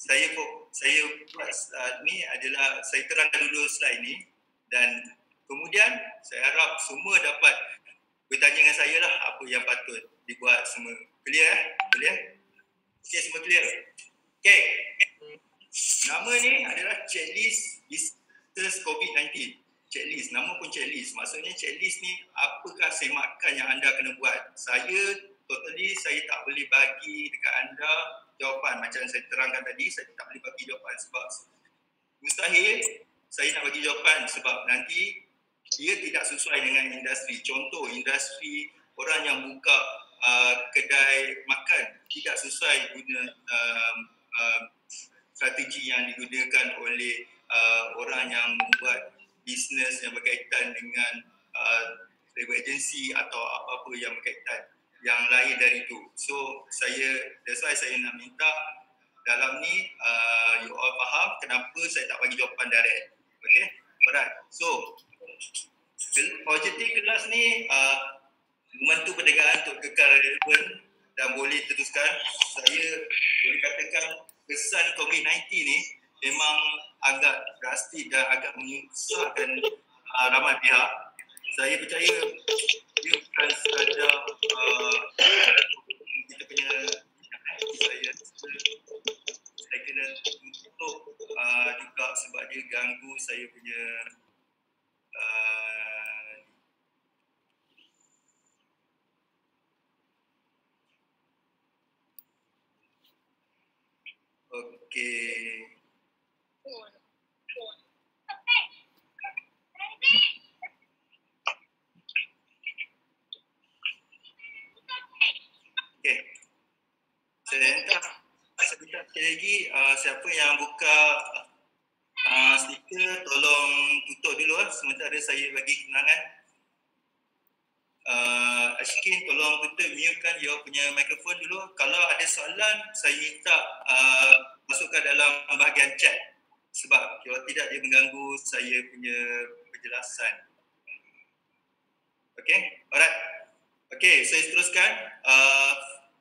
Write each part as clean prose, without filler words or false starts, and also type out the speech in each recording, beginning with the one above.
saya buat ni adalah saya terangkan dulu slide ni, dan kemudian saya harap semua dapat bertanya dengan saya lah apa yang patut dibuat. Semua clear? Clear? Okay, semua clear? Okay, nama ni adalah checklist business COVID-19. Checklist, nama pun checklist. Maksudnya checklist ni apakah semakan yang anda kena buat. Saya tak boleh bagi dekat anda jawapan. Macam saya terangkan tadi, saya tak boleh bagi jawapan sebab mustahil saya nak bagi jawapan sebab nanti ia tidak sesuai dengan industri. Contoh, industri orang yang buka kedai makan tidak sesuai guna strategi yang digunakan oleh orang yang membuat bisnes yang berkaitan dengan travel agency atau apa-apa yang berkaitan yang lain dari itu. So that's why saya nak minta dalam ni you all faham kenapa saya tak bagi jawapan direct. Okay, alright. So objektif kelas ni membantu perniagaan untuk kekal relevan dan boleh teruskan. Saya boleh katakan kesan COVID-19 ni memang agak drastik dan agak menyusahkan ramai pihak. Saya percaya dia bukan sekadar kita punya saya kena tutup juga sebab dia ganggu saya punya okey. Okey. Saya minta sekali lagi siapa yang buka stiker tolong tutup dulu sementara saya bagi kenangan. Ashkin tolong tutup mute-kan your punya mikrofon dulu. Kalau ada soalan saya minta masukkan dalam bahagian chat sebab kalau tidak dia mengganggu saya punya penjelasan. Okey, alright. Okey, saya teruskan.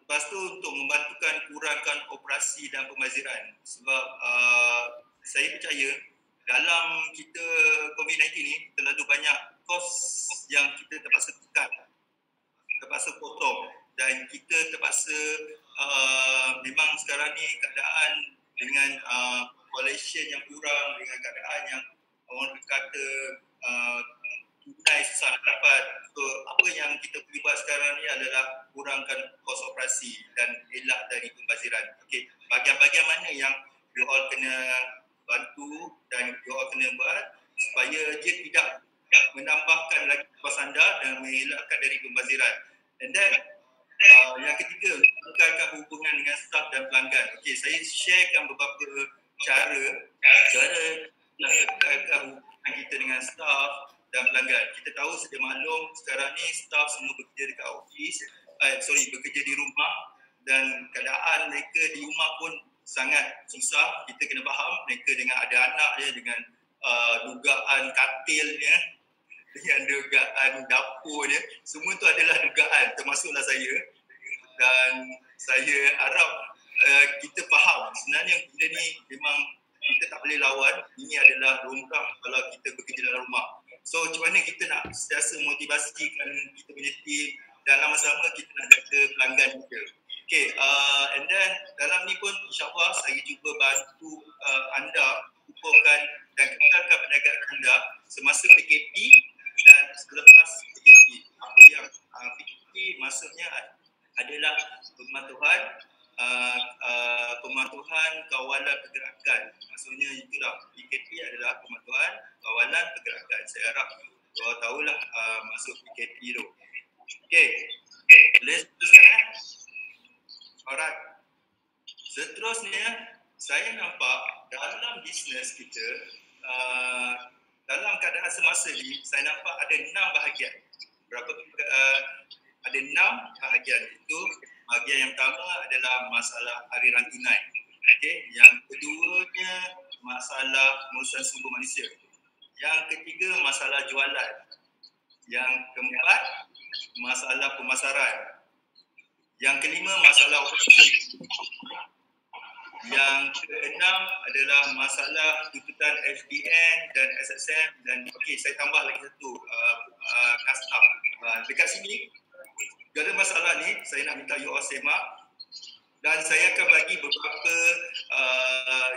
Lepas tu untuk membantukan kurangkan operasi dan pembaziran sebab saya percaya dalam kita COVID-19 ni terlalu banyak kos yang kita terpaksa tekan, terpaksa potong dan kita terpaksa memang sekarang ni keadaan dengan population yang kurang, dengan keadaan yang orang kata tunai susah dapat. So apa yang kita perlu buat sekarang ni adalah kurangkan kos operasi dan elak dari pembaziran. Okey, bahagian-bahagian mana yang you all kena bantu dan you all kena buat supaya dia tidak menambahkan lagi kos anda dan mengelakkan dari pembaziran. And then yang ketiga, mengekalkan hubungan dengan staf dan pelanggan. Okey, saya sharekan beberapa cara nak kekalkan hubungan kita dengan staf dan pelanggan. Kita tahu sedia maklum sekarang ni staf semua bekerja dekat office, bekerja di rumah dan keadaan mereka di rumah pun sangat susah. Kita kena faham mereka dengan ada anak dia, dengan dugaan katilnya, dengan dugaan dapur dia, semua tu adalah dugaan termasuklah saya. Dan saya harap kita faham sebenarnya benda ni memang kita tak boleh lawan. Ini adalah lumrah kalau kita bekerja dalam rumah. So macam mana kita nak sentiasa motivasikan kita punya team dan sama-sama kita nak jaga pelanggan kita. Okay, and then dalam ni pun insyaAllah saya cuba bantu anda ukurkan dan kekalkan perniagaan anda semasa PKP dan selepas PKP. Apa yang PKP maksudnya adalah pematuhan kawalan pergerakan. Maksudnya itulah PKP adalah pematuhan kawalan pergerakan. Saya harap kau tahulah masuk PKP tu. Okey. Boleh teruskan Alright. Seterusnya saya nampak dalam bisnes kita dalam keadaan semasa ni saya nampak ada 6 bahagian. Ada 6 bahagian. Itu bahagian yang pertama adalah masalah aliran tunai. Okey, yang keduanya masalah pengurusan sumber manusia. Yang ketiga masalah jualan. Yang keempat masalah pemasaran. Yang kelima masalah operasi. Yang keenam adalah masalah tuntutan SDN dan SSM dan okey, saya tambah lagi satu custom. Dekat sini ada masalah ni, saya nak minta you all semak dan saya akan bagi beberapa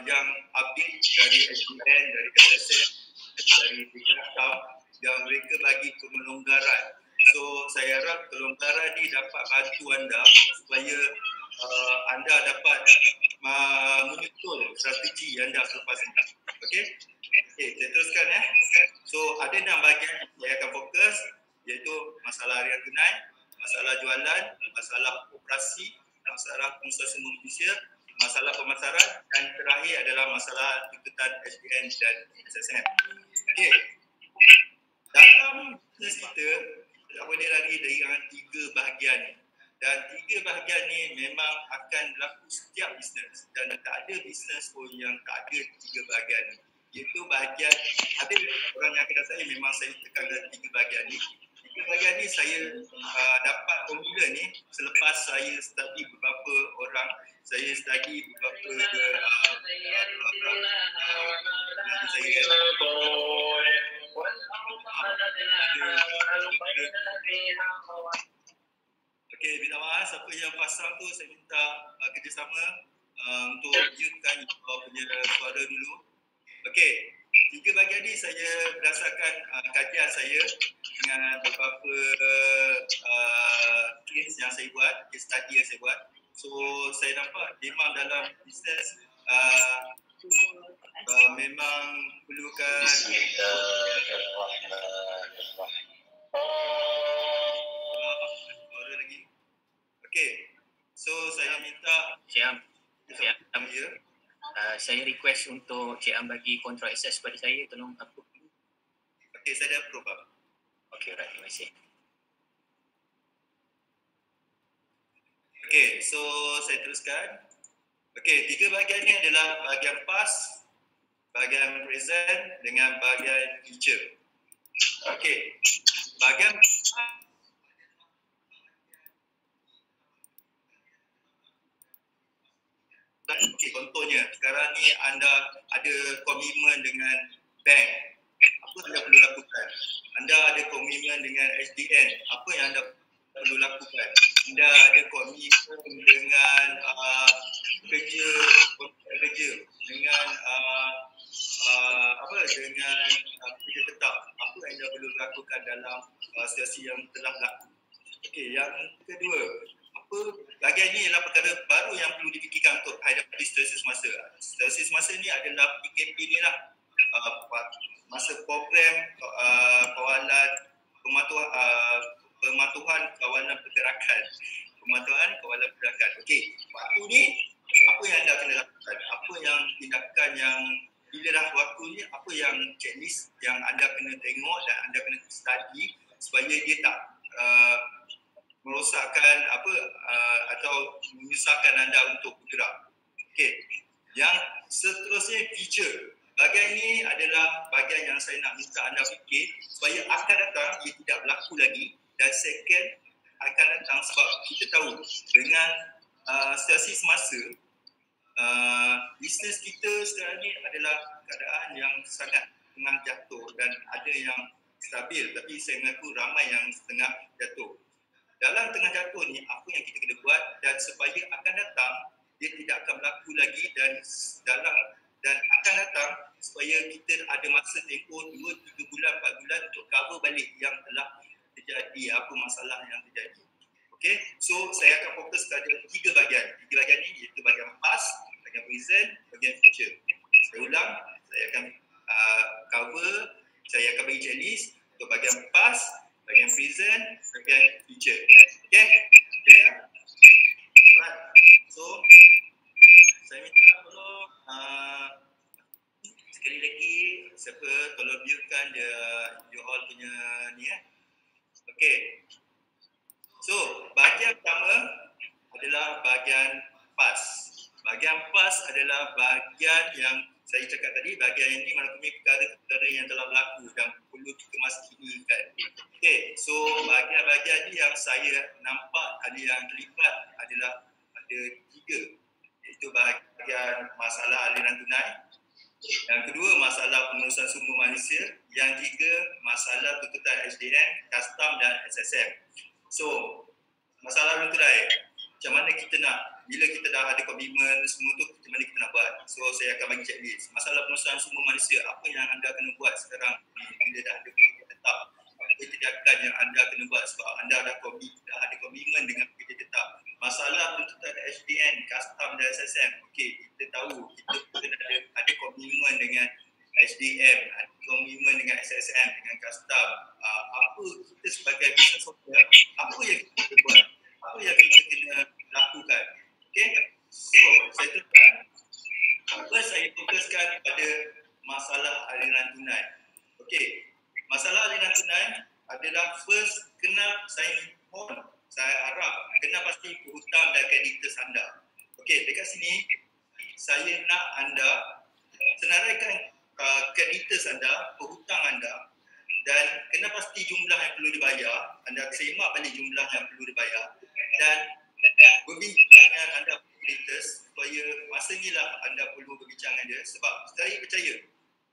yang update dari SDN, dari SSM, dari custom yang mereka bagi kelonggaran. So saya harap kelonggaran ni dapat bantu anda supaya anda dapat menyusun strategi anda selepas ini. Okey? Okey, saya teruskan . So ada 6 bahagian yang saya akan fokus, iaitu masalah harian tunai, masalah jualan, masalah operasi, masalah pengusaha sumber manusia, masalah pemasaran dan terakhir adalah masalah tuntutan SDN dan SSM. Okey. Dalam bisnes kita tak boleh lari dari 3 bahagian ni. Dan 3 bahagian ni memang akan berlaku setiap bisnes dan tak ada bisnes pun yang tak ada 3 bahagian ni. Iaitu bahagian, ada orang yang kata saya memang saya tekankan 3 bahagian ni. 3 bahagian ni saya dapat formula ni selepas saya study beberapa orang, saya study beberapa Okey, minta maaf siapa yang pasang tu saya minta kerjasama untuk mute-kan punya suara dulu. Okey, 3 bahagian ni saya berdasarkan kajian saya dengan beberapa case yang saya buat, case study yang saya buat. So saya nampak memang dalam bisnes memang perlukan suara lagi. Okey, so saya minta saya request untuk Cik Am bagi control access pada saya, tolong approve dulu. Okey, saya dah approve Pak. Okey, alright, terima kasih. Okey, so saya teruskan. Okey, 3 bahagian ni adalah bahagian past, bahagian present dengan bahagian future. Okey, bahagian okay, contohnya sekarang ni anda ada komitmen dengan bank, apa anda perlu lakukan? Anda ada komitmen dengan SDN, apa yang anda perlu lakukan? Anda ada komitmen dengan kerja dengan dengan kerja tetap, apa yang anda perlu lakukan dalam situasi yang telah berlaku. Okey, yang kedua, apa bahagian ni adalah perkara baru yang perlu difikirkan untuk hadapi situasi semasa. Situasi semasa ni adalah PKP ni lah, masa program kawalan pematuhan kawalan pergerakan. Okey, waktu ni apa yang anda kena lakukan? Apa yang tindakan yang bila dah waktu ni, apa yang checklist yang anda kena tengok dan anda kena study supaya dia tak merosakkan atau menyusahkan anda untuk bergerak. Okey. Yang seterusnya feature. Bahagian ini adalah bahagian yang saya nak minta anda fikir supaya akan datang ia tidak berlaku lagi, dan second akan datang sebab kita tahu dengan situasi semasa bisnes kita sekarang ni adalah keadaan yang sangat tengah jatuh dan ada yang stabil, tapi saya mengaku ramai yang setengah jatuh. Dalam tengah jatuh ni, apa yang kita kena buat dan supaya akan datang dia tidak akan berlaku lagi, dan akan datang supaya kita ada masa tempoh 2, 3 bulan, 4 bulan untuk cover balik yang telah terjadi, apa masalah yang terjadi. Okey, so saya akan fokus pada 3 bahagian. 3 bahagian ni iaitu bahagian past, bahagian present, bahagian future. Saya ulang, saya akan cover, saya akan bagi checklist untuk bahagian past, bahagian present, bahagian future. Okay? Clear? Right. So, saya minta tolong sekali lagi, siapa tolong mute-kan dia, you all punya ni . Okay. So, bahagian pertama adalah bahagian past. Bahagian past adalah bahagian yang saya cakap tadi, bahagian ini merangkumi perkara-perkara yang telah berlaku dan perlu kita maskinikan. Okay, so bahagian-bahagian ini yang saya nampak ada yang terlibat adalah ada 3, Iaitu bahagian masalah aliran tunai. Yang kedua, masalah pengurusan sumber manusia. Yang tiga, masalah tuntutan SDM, custom dan SSM. So, masalah aliran tunai, macam mana kita nak, bila kita dah ada komitmen semua tu, macam mana kita nak buat. So, saya akan bagi checklist. Masalah pengurusan sumber manusia, apa yang anda kena buat sekarang bila dah ada kerja tetap. Apa tindakan yang anda kena buat sebab anda dah ada komitmen dengan kerja tetap. Masalah tuntutan SDN, custom dan SSM. Okey, kita tahu kita ada komitmen dengan SDM, ada komitmen dengan SSM, dengan custom. Apa kita sebagai business owner, apa yang kita buat? Apa yang kita kena lakukan? Okey, so saya teruskan. First, saya fokuskan pada masalah aliran tunai. Okey, masalah aliran tunai adalah first, kena saya mohon, saya harap kena pasti hutang dan kreditor anda. Okey, dekat sini saya nak anda senaraikan kreditor anda, hutang anda, dan kena pasti jumlah yang perlu dibayar. Anda semak balik jumlah yang perlu dibayar dan berbincang dengan anda kreditors supaya masa inilah anda perlu berbincang dengan dia sebab saya percaya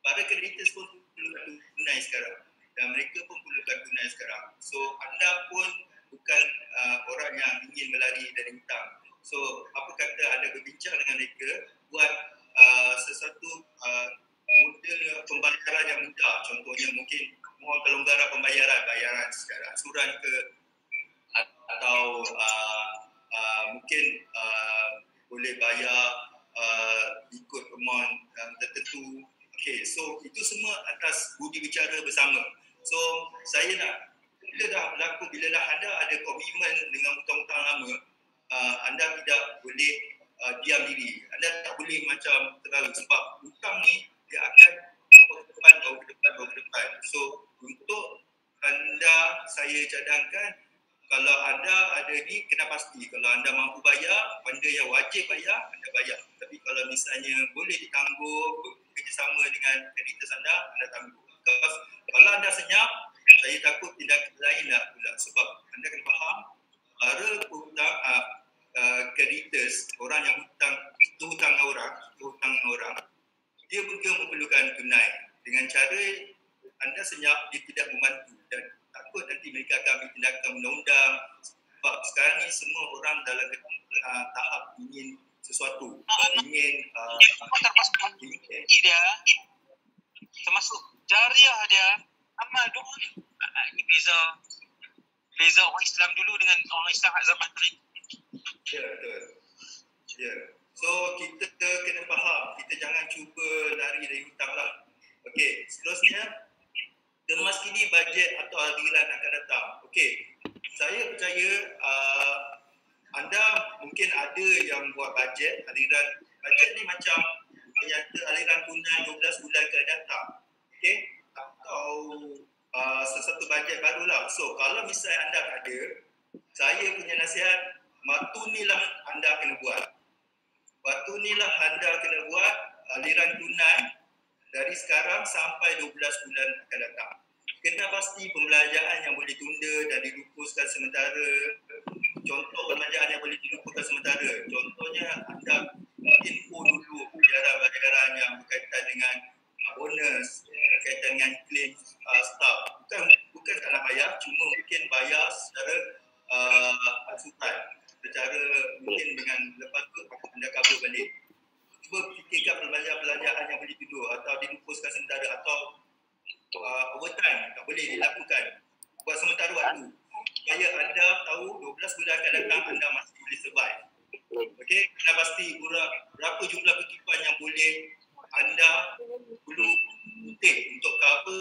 para kreditors pun perlukan tunai sekarang dan mereka pun perlukan tunai sekarang. So anda pun bukan orang yang ingin melari dari hutang. So apa kata anda berbincang dengan mereka, buat sesuatu model pembayaran yang mudah. Contohnya mungkin mohon kelonggaran bayaran secara ansuran ke, atau mungkin boleh bayar ikut amount tertentu. Okay, so itu semua atas budi bicara bersama. So saya nak, bila dah anda ada komitmen dengan hutang-hutang lama, anda tidak boleh diam diri. Anda tak boleh macam terlalu, sebab hutang ni dia akan bawa ke depan. So untuk anda, saya cadangkan kalau anda ada ni, kena pasti kalau anda mampu bayar, benda yang wajib bayar, anda bayar. Tapi kalau misalnya boleh ditangguh, bekerjasama dengan kreditor anda tangguh. Kalau anda senyap, saya takut tindakan lain lah pula. Sebab anda kena faham, para hutang kreditors, orang yang hutang orang, dia juga memerlukan tunai. Dengan cara anda senyap, dia tidak membantu dan takut nanti mereka akan ambil tindakan undang-undang. Sebab sekarang ni semua orang dalam tahap ingin sesuatu, ingin termasuk dia, termasuk jariah dia, amal dulu. Ini beza orang Islam dulu dengan orang Islam zaman ni. Ya, betul. Ya. So kita kena faham, kita jangan cuba lari dari hutang lah. Okey, seterusnya, kemaskini bajet atau aliran akan datang. Okey, saya percaya anda mungkin ada yang buat bajet, aliran. Bajet ni macam aliran tunai 12 bulan ke datang. Okey, atau sesuatu bajet barulah. So kalau misalnya anda tak ada, saya punya nasihat, waktu inilah anda kena buat. Waktu inilah anda kena buat aliran tunai dari sekarang sampai 12 bulan akan datang. Kena pasti pembelanjaan yang boleh tunda dan dilupuskan sementara. Contoh pembelanjaan yang boleh dilupuskan sementara. Contohnya anda info dulu bayaran yang berkaitan dengan bonus, berkaitan dengan claim staff. Bukan tak nak bayar, cuma mungkin bayar secara ansutan. Secara mungkin dengan lepas tu anda cover balik. Cuba fikirkan perbelanjaan yang boleh tidur atau dilupuskan sementara atau overtime tak boleh dilakukan. Buat sementara waktu. Supaya anda tahu 12 bulan akan datang anda masih boleh survive. Okey, anda pasti berapa jumlah kutipan yang boleh anda perlu take untuk cover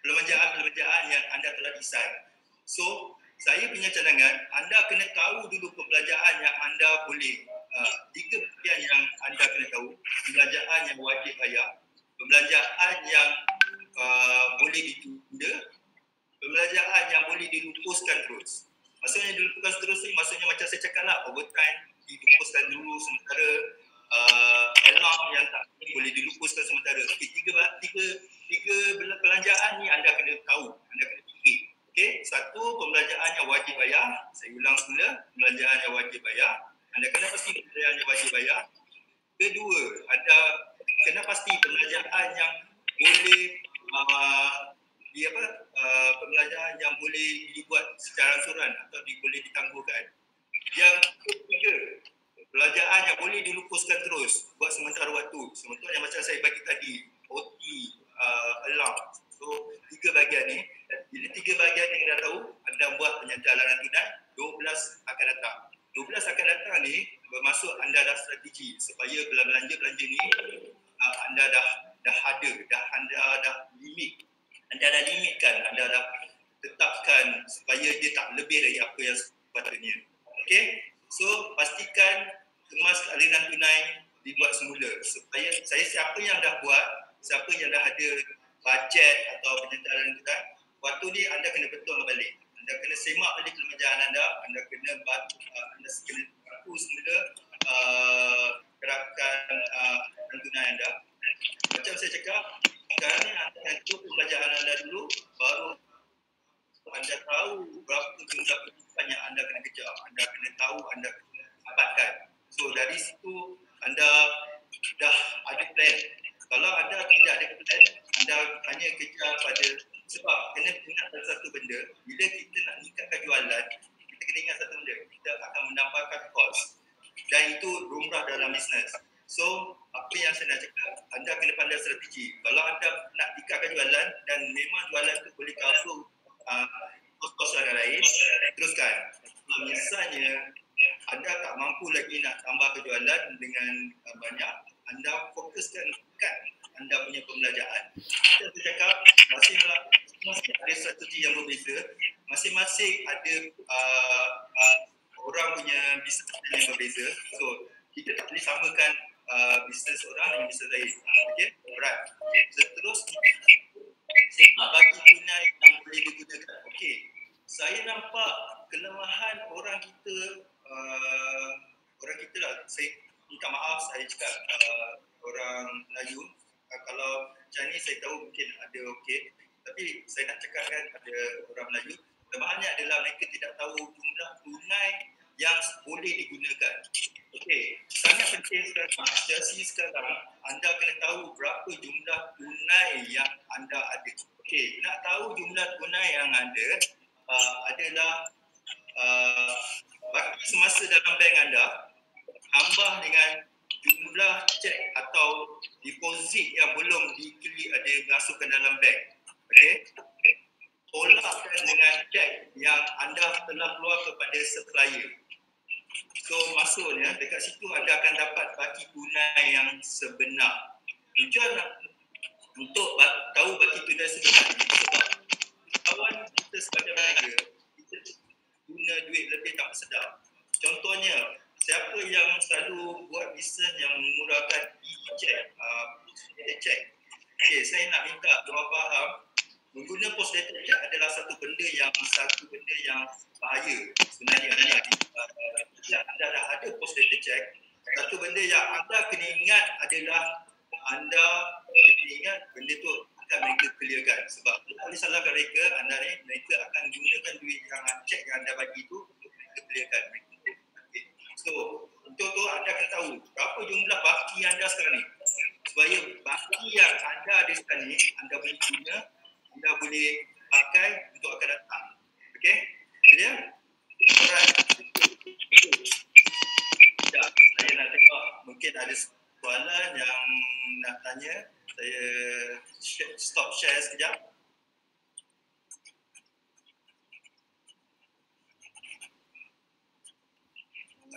perbelanjaan yang anda telah decide. So, saya punya cadangan, anda kena tahu dulu perbelanjaan yang anda boleh. 3 bahagian yang anda kena tahu. Perbelanjaan yang wajib bayar, perbelanjaan yang boleh ditunda, perbelanjaan yang boleh dilupuskan terus. Maksudnya dilupuskan terus ni, maksudnya macam saya cakap lah, overtime dilupuskan dulu sementara, alarm yang tak boleh dilupuskan sementara. Tiga perbelanjaan ni anda kena tahu, anda kena fikir. Okey, satu, perbelanjaan yang wajib bayar. Saya ulang semula, perbelanjaan yang wajib bayar. anda kena pasti benda yang anda wajib bayar. Kedua, anda kena pasti pembelanjaan yang boleh pembelanjaan yang boleh dibuat secara ansuran atau boleh ditangguhkan. Yang ketiga, belanjaan yang boleh dilupuskan terus buat sementara waktu. Contohnya macam saya bagi tadi, OT, allowance. So, 3 bahagian ni. Bila 3 bahagian yang dah tahu, anda buat penyantalanan tunai, 12 akan datang. 12 akan datang ni bermaksud anda dah strategi supaya belanja ni anda dah ada, anda dah limit. Anda dah limitkan, anda dah tetapkan supaya dia tak lebih dari apa yang sepatutnya. Okey? So, pastikan kemas aliran tunai dibuat semula supaya siapa yang dah buat, siapa yang dah ada bajet atau penyantalanan tunai, waktu ni anda kena betul balik. Anda kena semak balik kelemahan anda kena bantu semula gerakan tunai anda. Macam saya cakap, sekarang ni anda kena tutup pembelajaran anda dulu, baru anda tahu berapa jumlah kehidupan yang anda kena kejar. Anda kena tahu, anda kena dapatkan. So dari situ anda dah ada plan. Kalau anda tidak ada plan, anda hanya kejar pada, sebab kena ingat satu benda, bila kita nak meningkatkan jualan, kita kena ingat satu benda, kita akan menambahkan kos. Dan itu lumrah dalam bisnes. So, apa yang saya nak cakap, anda kena pandai strategi. Kalau anda nak tingkatkan jualan dan memang jualan tu boleh cover kos-kos lain, teruskan. Kalau misalnya anda tak mampu lagi nak tambah kejualan dengan banyak, anda fokuskan kat anda punya pembelajaran. Kita cakap masing-masing ada strategi yang berbeza, masing-masing ada orang punya bisnes yang berbeza. So, kita tak boleh samakan bisnes orang dengan bisnes lain. Okay? Alright. Seterusnya, semak bagi tunai yang boleh digunakan. Okay. Saya nampak kelemahan orang kita lah. Saya minta maaf, saya cakap orang Melayu. Kalau macam ni saya tahu mungkin ada okey. Tapi saya nak cakapkan pada orang Melayu, kelemahannya adalah mereka tidak tahu jumlah tunai yang boleh digunakan. Okey, sangat penting sekarang, situasi sekarang, anda kena tahu berapa jumlah tunai yang anda ada. Okey, nak tahu jumlah tunai yang ada adalah baki semasa dalam bank anda, tambah dengan jumlah cek atau deposit yang belum dimasukkan dalam bank. Okey, tolakkan dengan cek yang anda telah keluar kepada supplier. So maksudnya dekat situ anda akan dapat baki tunai yang sebenar. Tujuan untuk tahu baki tunai sebenar ni sebab kawan kita sebagai manager, kita guna duit lebih tak bersedar. Contohnya, siapa yang selalu buat bisnes yang menggunakan e-check, okay, saya nak minta diorang faham, menggunakan post dated check adalah satu benda yang bahaya sebenarnya. Bila anda dah ada post dated check, satu benda yang anda kena ingat adalah anda kena ingat benda tu akan mereka clearkan. Sebab tak boleh salahkan mereka, mereka akan gunakan duit yang cek yang anda bagi tu untuk mereka clearkan. Okay. So, untuk tu anda akan tahu berapa jumlah baki anda sekarang ni. Supaya baki yang anda ada sekarang ni, anda boleh guna, anda boleh pakai untuk akan datang. Okay? Clear? Alright. Sekejap, saya nak tengok mungkin ada soalan yang nak tanya. Saya stop share sekejap.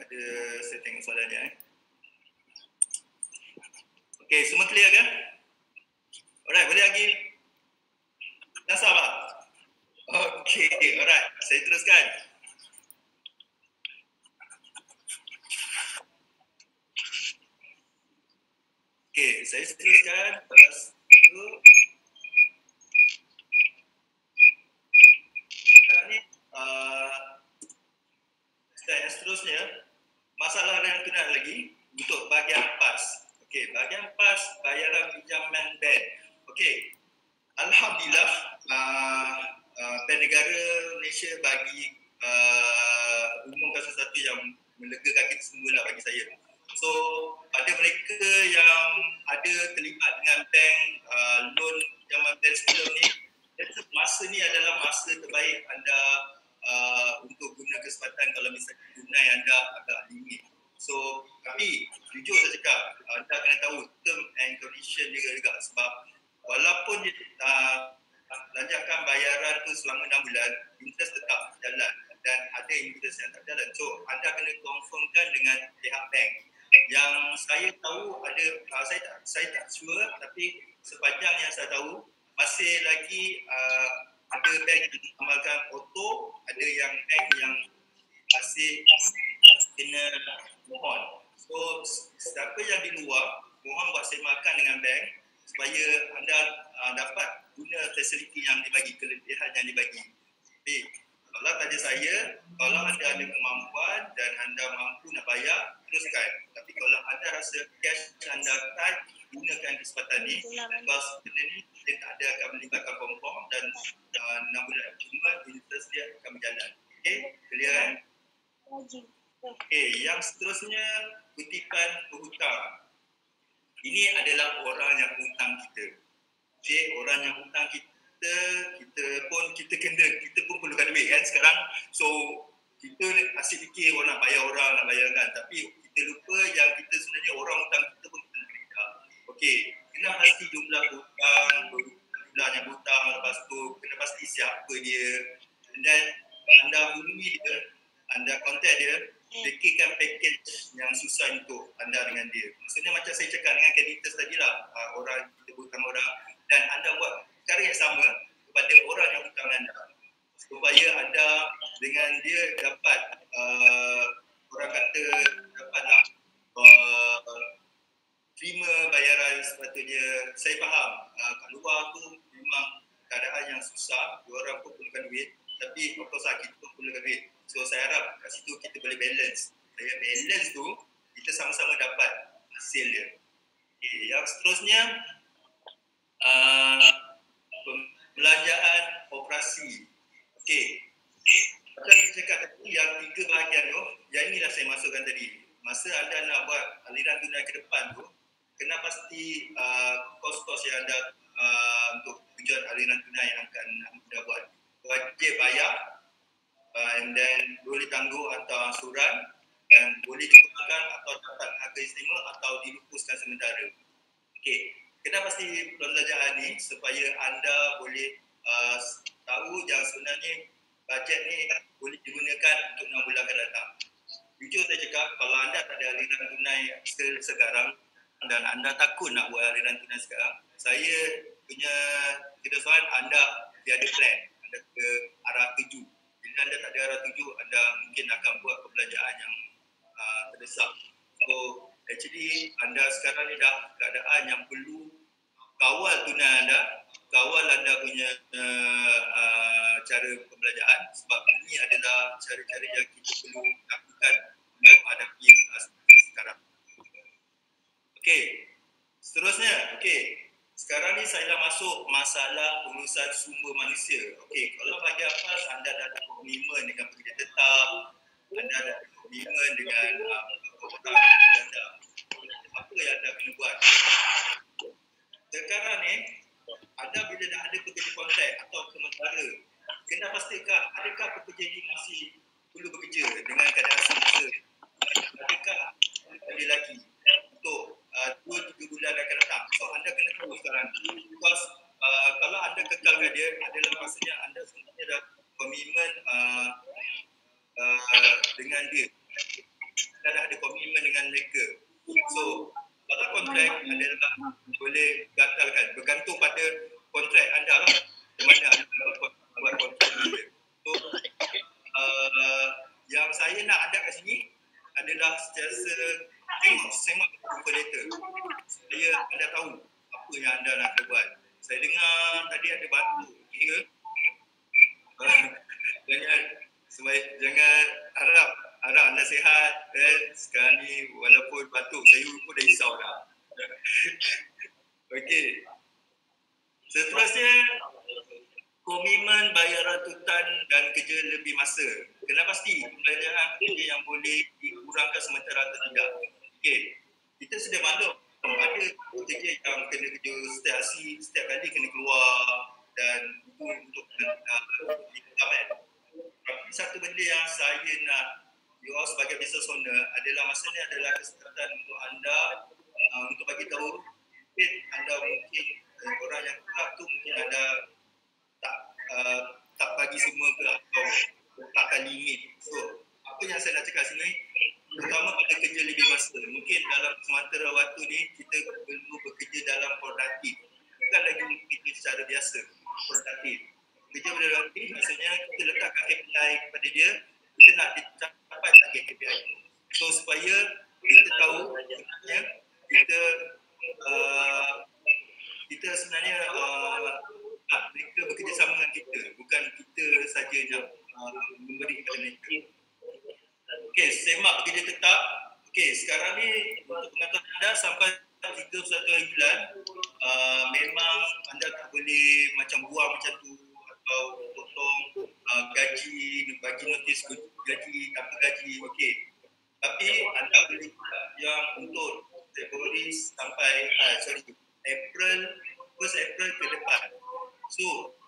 Saya tengok soalannya. Okay, semua clear kan? Alright, boleh lagi? Dah sabar? Okay, alright. Saya teruskan. Okay, saya teruskan. Lepas itu, sekarang ni, slide yang seterusnya, masalah yang tunai lagi untuk bahagian PAS. Okey, bahagian PAS, bayaran pinjaman bank. Okey, alhamdulillah, Bank Negara Malaysia bagi umumkan sesuatu yang melegakan kita semua lah bagi saya. So pada mereka yang ada terlibat dengan bank loan zaman bank sebelum ni, masa ni adalah masa terbaik anda untuk guna kesempatan kalau misalnya tunai anda agak limit. So tapi jujur saya cakap, anda kena tahu term and condition dia juga, sebab walaupun dia lanjutkan bayaran tu selama 6 bulan, interest tetap jalan dan ada interest yang tak jalan. So anda kena confirmkan dengan pihak bank. Yang saya tahu ada, saya tak sure, tapi sepanjang yang saya tahu masih lagi ada bank yang amalkan auto, ada yang bank yang masih kena mohon. So siapa yang di luar, mohon buat semakan dengan bank supaya anda dapat guna fasiliti yang dibagi, kelebihan yang dibagi. Tapi kalau tanya saya, kalau anda ada kemampuan dan anda mampu nak bayar, teruskan. Tapi kalau anda rasa cash anda tight, gunakan kesempatan ni. Sebab benda ni dia tak ada akan melibatkan kompon dan 6 bulan. Cuma interest dia akan berjalan. Okay, clear kan? Okay, yang seterusnya kutipan berhutang. Ini adalah orang yang hutang kita. Okay, orang yang hutang kita pun perlukan duit kan sekarang. So kita asyik fikir orang nak bayar kan, tapi kita lupa yang kita sebenarnya orang hutang kita pun kena kerja. Okey, kena pasti jumlah hutang, jumlah yang hutang, lepas tu kena pasti siapa dia, dan anda hubungi dia, anda contact dia, fikirkan package yang susah untuk anda dengan dia. Maksudnya macam saya cakap dengan creditors tadi lah, orang kita hutang orang, dan anda buat perkara yang sama kepada orang yang hutang anda, supaya anda dengan dia dapat orang kata dapatlah terima bayaran sepatutnya. Saya faham kat luar tu memang keadaan yang susah, orang pun perlukan duit, tapi of course kita pun perlukan duit. So saya harap kat situ kita boleh balance. Saya balance tu kita sama-sama dapat hasil dia. Okay, yang seterusnya pembelanjaan operasi. Okey. Macam saya cakap tadi, yang 3 bahagian tu, yang inilah saya masukkan tadi. Masa anda nak buat aliran tunai ke depan tu, kena pasti kos-kos yang anda untuk tujuan aliran tunai yang akan anda buat. Wajib bayar, and then boleh tangguh hantar ansuran, dan boleh dikenakan atau dapat harga istimewa atau dilupuskan sementara. Okey. Kena pasti pembelanjaan ni supaya anda boleh tahu yang sebenarnya bajet ni boleh digunakan untuk 6 bulan akan datang. Jujur saya cakap, kalau anda tak ada aliran tunai sekarang dan anda takut nak buat aliran tunai sekarang, saya punya kedesahan anda tiada plan, anda ke arah tuju. Bila anda tak ada arah tuju, anda mungkin akan buat perbelanjaan yang terdesak. So actually anda sekarang ni dah keadaan yang perlu kawal tunai anda, kawal anda punya cara pembelanjaan, sebab ini adalah cara-cara yang kita perlu lakukan untuk menghadapi sekarang. Okey, seterusnya, sekarang ni saya dah masuk masalah urusan sumber manusia. Okey, kalau bagi apa anda dah ada komitmen dengan pekerja tetap, anda ada komitmen dengan orang anda, apa yang anda kena buat? Sekarang ni, anda bila dah ada pekerja kontrak atau sementara, kena pastikan adakah pekerja ini masih perlu bekerja dengan keadaan semasa. Adakah ada lagi untuk 2-3 bulan akan datang. So anda kena tahu sekarang. Because kalau anda kekalkan dia, adalah maksudnya anda sebenarnya dah komitmen dengan dia. Anda dah ada komitmen dengan mereka. So kalau kontrak adalah boleh gatalkan, bergantung pada kontrak anda lah, di mana anda buat kontrak dia. So yang saya nak ada kat sini adalah sentiasa tengok cover letter supaya anda tahu apa yang anda nak buat. Saya dengar tadi ada batu ke? Jangan harap anda sihat kan. Sekarang ni walaupun batuk, saya pun dah risau dah. Okey. Seterusnya, komitmen bayaran tuntutan dan kerja lebih masa. Kena pasti pembayaran kerja yang boleh dikurangkan sementara atau tidak. Okey, kita sudah maklum ada kerja yang kena kerja setiap kali kena keluar dan itu untuk tapi satu benda yang saya nak you all sebagai business owner adalah masa ni adalah kesempatan untuk anda untuk bagi tahu mungkin anda orang yang kerap tu mungkin anda tak bagi semua ke atau takkan limit. So apa yang saya nak cakap sini terutama pada kerja lebih masa. Mungkin dalam sementara waktu ni kita perlu bekerja dalam produktif. Bukan lagi bekerja secara biasa, produktif. Kerja produktif maksudnya kita letakkan KPI kepada dia, kita nak capai target KPI. So supaya kita tahu sebenarnya kita sebenarnya mereka bekerjasama dengan kita, bukan kita saja nak memberi kepada mereka. Okey, semak bekerja tetap. Okey, sekarang ni untuk pengetahuan anda sampai 31 bulan memang anda tak boleh macam buang macam tu atau potong gaji, bagi notis gaji tanpa gaji. Okey. Tapi anda boleh yang untuk Februari sampai April 1 April ke depan. So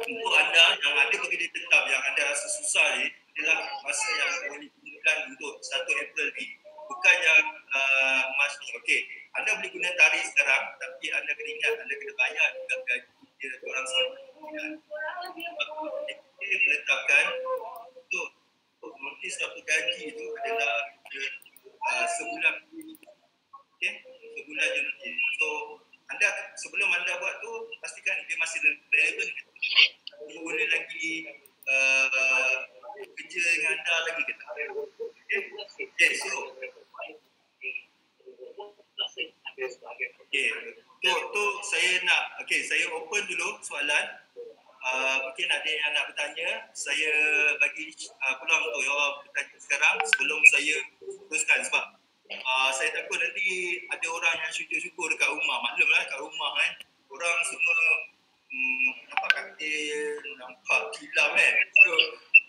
untuk anda yang ada bekerja tetap yang anda rasa susah ni adalah masa yang boleh digunakan untuk 1 April ni. Bukan yang March ni. Okey, anda boleh guna tarikh sekarang tapi anda kena ingat anda kena bayar juga gaji dia orang sama. Kita menetapkan untuk notis satu gaji itu adalah sebulan. Okey, sebulan je nanti. So anda sebelum anda buat tu pastikan dia masih relevan. Boleh lagi kerja dengan anda lagi ke tak? Okay, so tu saya nak saya open dulu soalan. Mungkin ada yang nak bertanya, saya bagi peluang untuk jawab bertanya sekarang sebelum saya teruskan sebab saya takut nanti ada orang yang syukur-syukur dekat rumah. Maklumlah kat rumah orang semua nampak katil, nampak kilau kan. So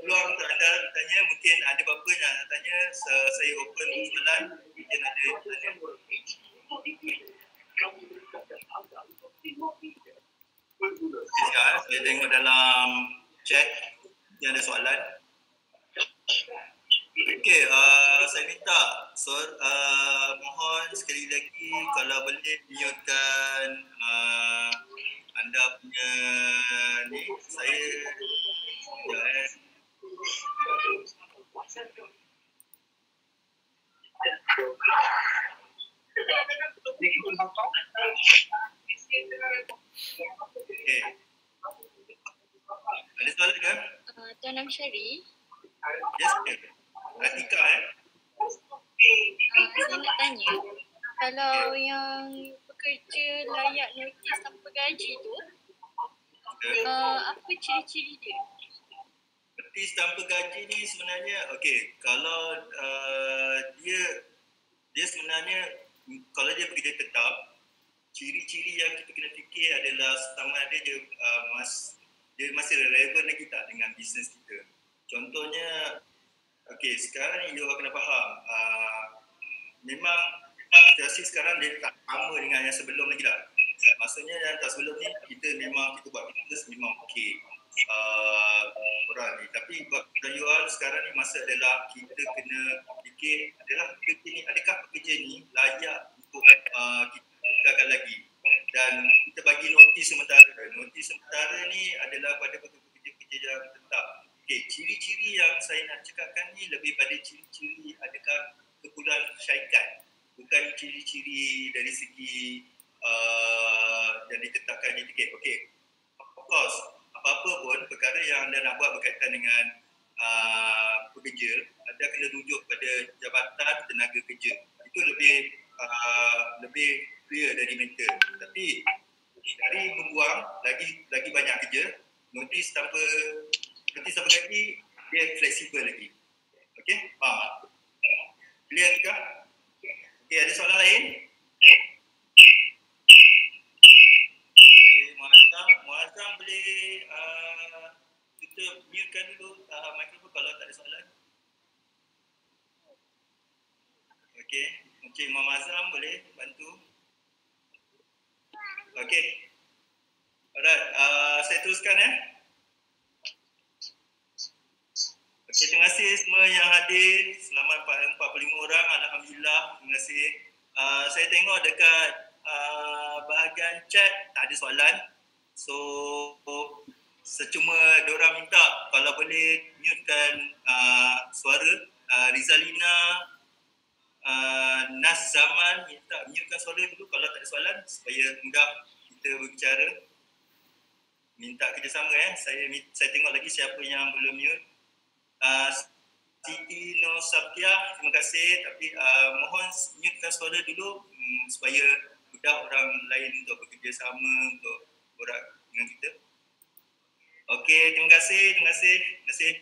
peluang untuk anda bertanya, mungkin ada apa-apa yang nak tanya, saya open soalan, mungkin ada tanya. Sekarang saya tengok dalam chat yang ada soalan. Okey, saya minta mohon sekali lagi kalau boleh mute-kan anda punya ni. Saya okey. Ada soalan kan? Tuan Amsyari. Yes, Atika Saya nak tanya, kalau yang bekerja layak notis tanpa gaji tu, apa ciri-ciri dia? Notis tanpa gaji ni sebenarnya, kalau dia sebenarnya kalau dia bekerja tetap, ciri-ciri yang kita kena fikir adalah sama ada dia masih relevan lagi tak dengan bisnes kita. Contohnya, sekarang you kena faham, memang situasi sekarang dia tak sama dengan yang sebelum lagi tak. Maksudnya yang tak sebelum ni, kita buat bisnes memang orang ni. Tapi buat you all sekarang ni masa adalah kita kena fikir adalah pekerja ni, adakah pekerja ni layak untuk kita gunakan lagi. Dan kita bagi notis sementara. Notis sementara ni adalah pada pekerja-pekerja yang tetap. Ciri-ciri yang saya nak cakapkan ni lebih pada ciri-ciri adakah keperluan syarikat, bukan ciri-ciri dari segi yang ditetapkan di tiket. Of course, apa-apa pun perkara yang anda nak buat berkaitan dengan pekerja, anda kena rujuk pada Jabatan Tenaga Kerja. Itu lebih clear dari mental. Tapi dari membuang lagi banyak kerja, notis tanpa gaji dia fleksibel lagi. Okey, faham? Clear ke? Okey, ada soalan lain? Okey, Muazzam boleh Okey, Encik Muhammad Azam boleh bantu? Okey. Alright, saya teruskan ya. Okey, terima kasih semua yang hadir. Selamat 45 orang, alhamdulillah. Terima kasih. Saya tengok dekat bahagian chat tak ada soalan. So secuma diorang minta kalau boleh mutekan suara. Rizalina Nas Zaman minta mutekan suara dulu kalau tak ada soalan supaya mudah kita berbicara. Minta kerjasama saya tengok lagi siapa yang belum mute. Siti Nur Sabtia, terima kasih, tapi mohon mutekan suara dulu supaya mudah orang lain untuk bekerjasama untuk borak dengan kita. Okey, terima kasih.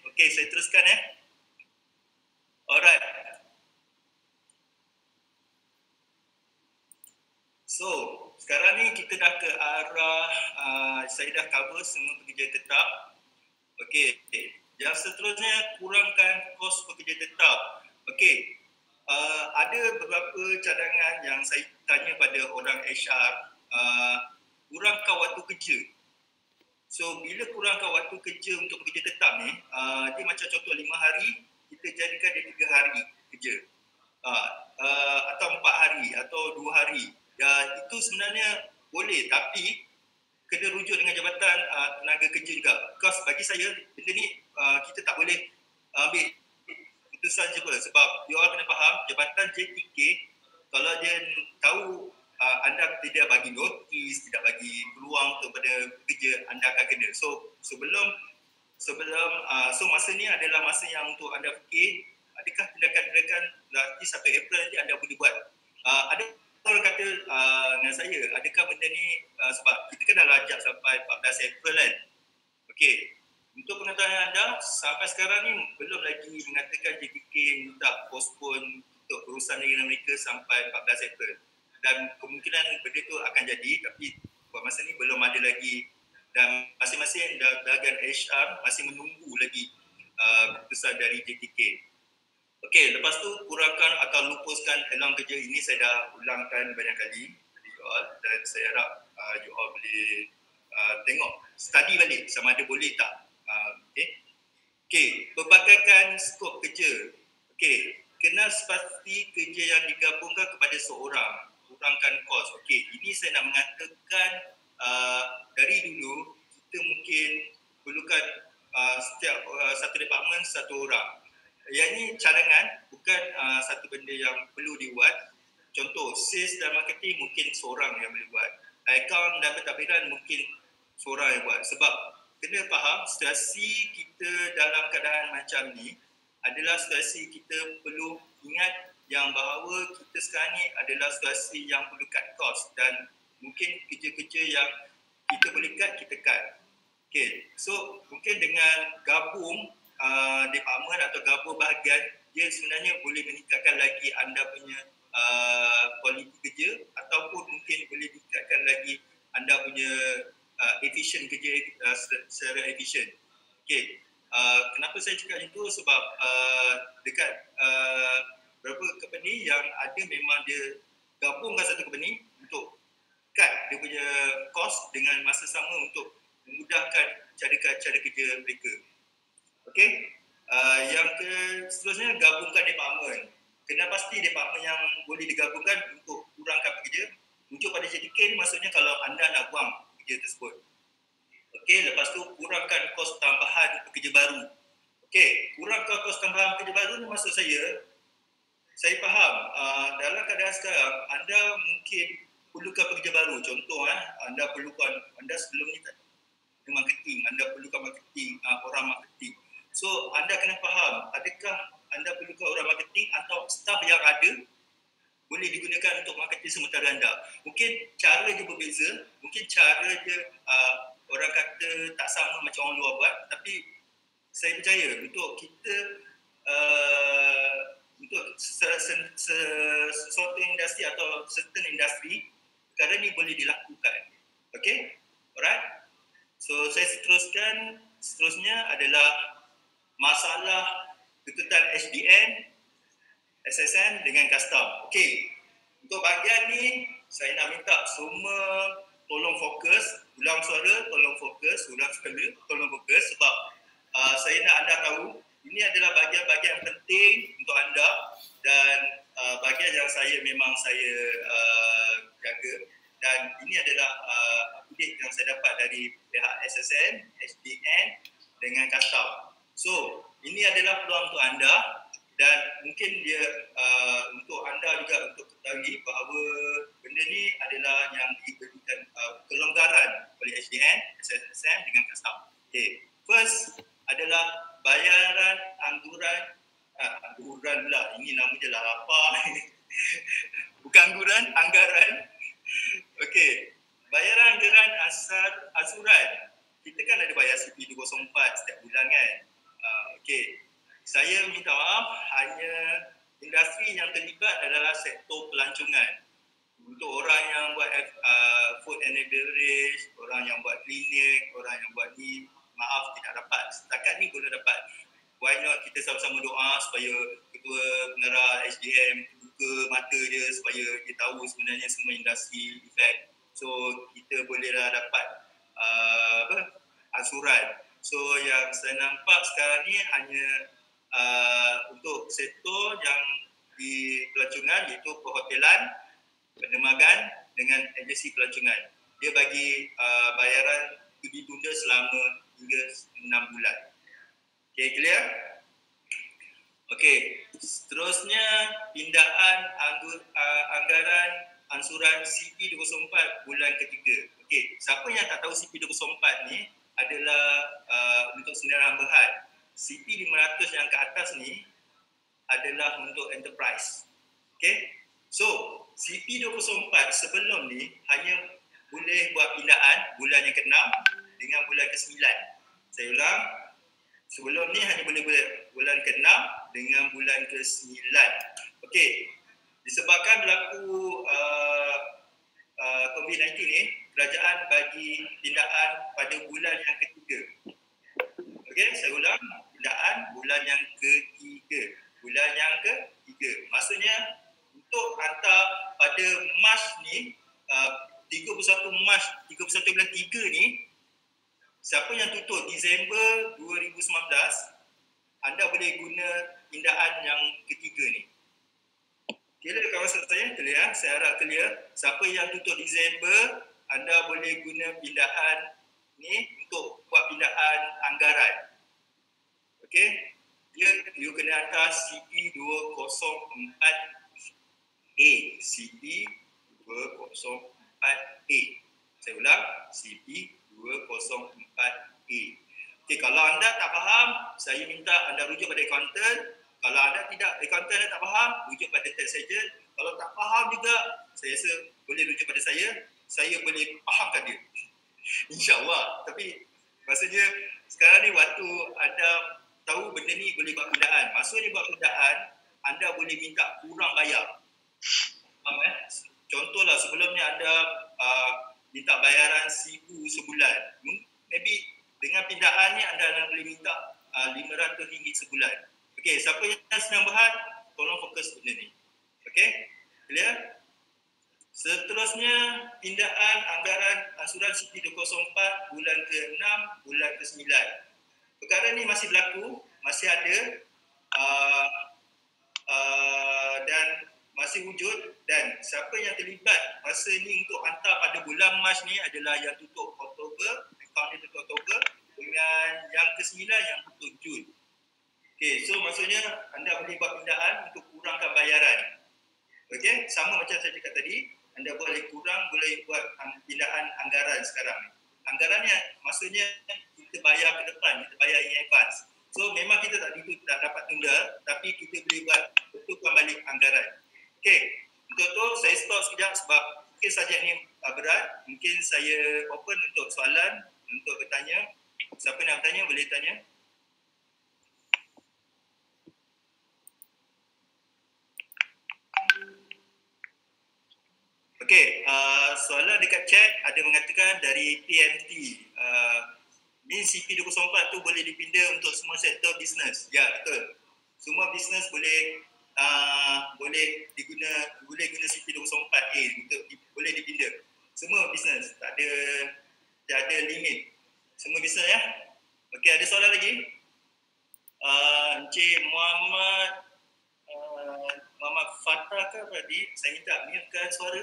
Okey, saya teruskan ya. Alright. So, sekarang ni kita dah ke arah saya dah cover semua pekerja tetap. Okey. Yang seterusnya, kurangkan kos pekerja tetap. Okey. Ada beberapa cadangan yang saya tanya pada orang HR. Kurangkan waktu kerja. So, bila kurangkan waktu kerja untuk pekerja tetap ni, dia macam contoh 5 hari, kita jadikan dia 3 hari kerja. Atau 4 hari atau 2 hari. Itu sebenarnya boleh, tapi kena rujuk dengan Jabatan Tenaga Kerja juga. Because bagi saya, benda ni kita tak boleh ambil keputusan je pun. Sebab you all kena faham, Jabatan JTK, kalau dia tahu anda tidak bagi notis, tidak bagi peluang kepada pekerja, anda akan kena. So masa ni adalah masa yang untuk anda fikir, adakah tindakan-tindakan nanti 1 April nanti anda boleh buat. Ada orang kata dengan saya, adakah benda ni sebab kita kan dah lajak sampai 14 April kan. Okey, untuk pengetahuan anda, sampai sekarang ni belum lagi mengatakan JTK minta postpone untuk berurusan dengan mereka sampai 14 April. Dan kemungkinan benda tu akan jadi, tapi buat masa ni belum ada lagi. Dan masing-masing bahagian HR masih menunggu lagi keputusan dari JTK. Okey, lepas tu kurangkan atau lupuskan elang kerja ini saya dah ulangkan banyak kali dan saya harap you all boleh tengok, study balik sama ada boleh tak. Okey, perbagaikan skop kerja. Okey, kenal pasti kerja yang digabungkan kepada seorang, kurangkan kos. Okey, ini saya nak mengatakan dari dulu kita mungkin perlukan setiap satu department satu orang. Yang ini cadangan, bukan satu benda yang perlu dibuat. Contoh, sales dan marketing mungkin seorang yang boleh buat. Account dan pentadbiran mungkin seorang yang buat. Sebab kena faham, situasi kita dalam keadaan macam ni adalah situasi kita perlu ingat yang bahawa kita sekarang ni adalah situasi yang perlu cut cost dan mungkin kerja-kerja yang kita boleh cut, kita cut. Okay, so mungkin dengan gabung department atau gabung bahagian, dia sebenarnya boleh meningkatkan lagi anda punya kualiti kerja ataupun mungkin boleh meningkatkan lagi anda punya efisien kerja secara efisien. Okay, kenapa saya cakap itu? Sebab dekat beberapa company yang ada memang dia gabungkan satu company untuk cut dia punya cost dengan masa sama untuk memudahkan cara kerja mereka. Okey, yang seterusnya gabungkan department. Kena pasti department yang boleh digabungkan untuk kurangkan pekerja. Rujuk pada JTK ni maksudnya kalau anda nak buang pekerja tersebut. Okey, lepas tu kurangkan kos tambahan pekerja baru. Okey, kurangkan kos tambahan pekerja baru ni maksud saya faham dalam keadaan sekarang anda mungkin perlukan pekerja baru. Contoh anda sebelum ni tak ada marketing, anda perlukan marketing, orang marketing. So anda kena faham, adakah anda perlukan orang marketing atau staff yang ada boleh digunakan untuk marketing sementara anda. Mungkin cara dia berbeza, mungkin cara dia orang kata tak sama macam orang luar buat, tapi saya percaya untuk kita untuk sesuatu industri atau certain industri, perkara ni boleh dilakukan. Okay, alright. So saya seterusnya adalah masalah tuntutan HDN. SSN dengan custom. Okey. Untuk bahagian ni saya nak minta semua tolong fokus, ulang suara tolong fokus, tolong fokus sebab saya nak anda tahu ini adalah bahagian-bahagian penting untuk anda dan bahagian yang memang saya jaga dan ini adalah update yang saya dapat dari pihak SSN, HDN dengan custom. So, ini adalah peluang untuk anda dan mungkin dia untuk anda juga untuk ketahui bahawa benda ni adalah yang diberikan kelonggaran oleh HDN, SSN dengan custom. Okay. First adalah bayaran angguran pula. Ini nama je lah apa. Bukan angguran, anggaran. Okey. Bayaran anggaran asuran. Kita kan ada bayar CP204 setiap bulan kan. Okey. Saya minta maaf, hanya industri yang terlibat adalah sektor pelancongan. Untuk orang yang buat food and beverage, orang yang buat klinik, orang yang buat ni, maaf tidak dapat. Setakat ni boleh dapat. Why not kita sama-sama doa supaya ketua pengarah SDM buka mata dia supaya dia tahu sebenarnya semua industri efek. So kita bolehlah dapat ansuran. So yang saya nampak sekarang ni hanya untuk sektor yang di pelancongan iaitu perhotelan, penerbangan dengan agensi pelancongan. Dia bagi bayaran ditunda selama hingga 6 bulan. Okay, clear? Okay, seterusnya pindaan anggaran ansuran CP24 bulan ketiga. Okay, siapa yang tak tahu CP24 ni adalah untuk senarai berhad. CP500 yang ke atas ni adalah untuk enterprise. Okay, so CP24 sebelum ni hanya boleh buat pindaan bulan yang ke-6 dengan bulan ke-9. Saya ulang, sebelum ni hanya boleh bulan ke-6 dengan bulan ke-9. Okey, disebabkan berlaku COVID-19 ni, kerajaan bagi pindaan pada bulan yang ketiga. Okey, saya ulang, pindaan bulan yang ketiga. Bulan yang ketiga. Maksudnya untuk hantar pada Mac ni, 31 Mac, 31 bulan 3 ni, siapa yang tutup Disember 2019, anda boleh guna pindaan yang ketiga ni. Clear kawasan saya? Clear? Saya harap clear. Siapa yang tutup Disember, anda boleh guna pindaan ni untuk buat pindaan anggaran. Okey? You kena hantar CP204A. CP204A. Saya ulang, CP204A. Okey, kalau anda tak faham, saya minta anda rujuk pada akauntan. Kalau anda akauntan anda tak faham, rujuk pada tax agent. Kalau tak faham juga, saya rasa boleh rujuk pada saya boleh fahamkan dia. InsyaAllah. Tapi maksudnya sekarang ni waktu anda tahu benda ni boleh buat pindaan. Maksudnya buat pindaan, anda boleh minta kurang bayar. Faham Contohlah sebelum ni anda minta bayaran RM1,000 sebulan. Maybe dengan pindaan ni anda boleh minta RM500 sebulan. Okey, siapa yang senang berhad, tolong fokus benda ni. Okey, clear? Seterusnya, pindaan anggaran ansuran CP204 bulan ke-6, bulan ke-9. Perkara ni masih berlaku, masih ada dan masih wujud, dan siapa yang terlibat masa ni untuk hantar pada bulan Mac ni adalah yang tutup Oktober, akaun dia tutup Oktober, dengan yang ke-9 yang tutup Jun. Okey, so maksudnya anda boleh buat pindaan untuk kurangkan bayaran. Okey, sama macam saya cakap tadi, anda boleh boleh buat pindaan anggaran sekarang. Anggaran ni maksudnya kita bayar ke depan, kita bayar in advance. So memang kita tak dapat tunda, tapi kita boleh buat betulkan balik anggaran. Okey, untuk tu saya stop sekejap sebab mungkin subjek ni berat. Mungkin saya open untuk soalan, untuk bertanya. Siapa nak bertanya boleh tanya. Okey, soalan dekat chat ada mengatakan dari PMT. Ni CP204 tu boleh dipindah untuk semua sektor bisnes. Ya, betul. Semua bisnes boleh boleh guna CP24A untuk boleh dipindah. Semua bisnes, tak ada limit. Semua bisnes ya. Okey, ada soalan lagi? Encik Muhammad Fatah ke tadi? Saya minta mutekan suara.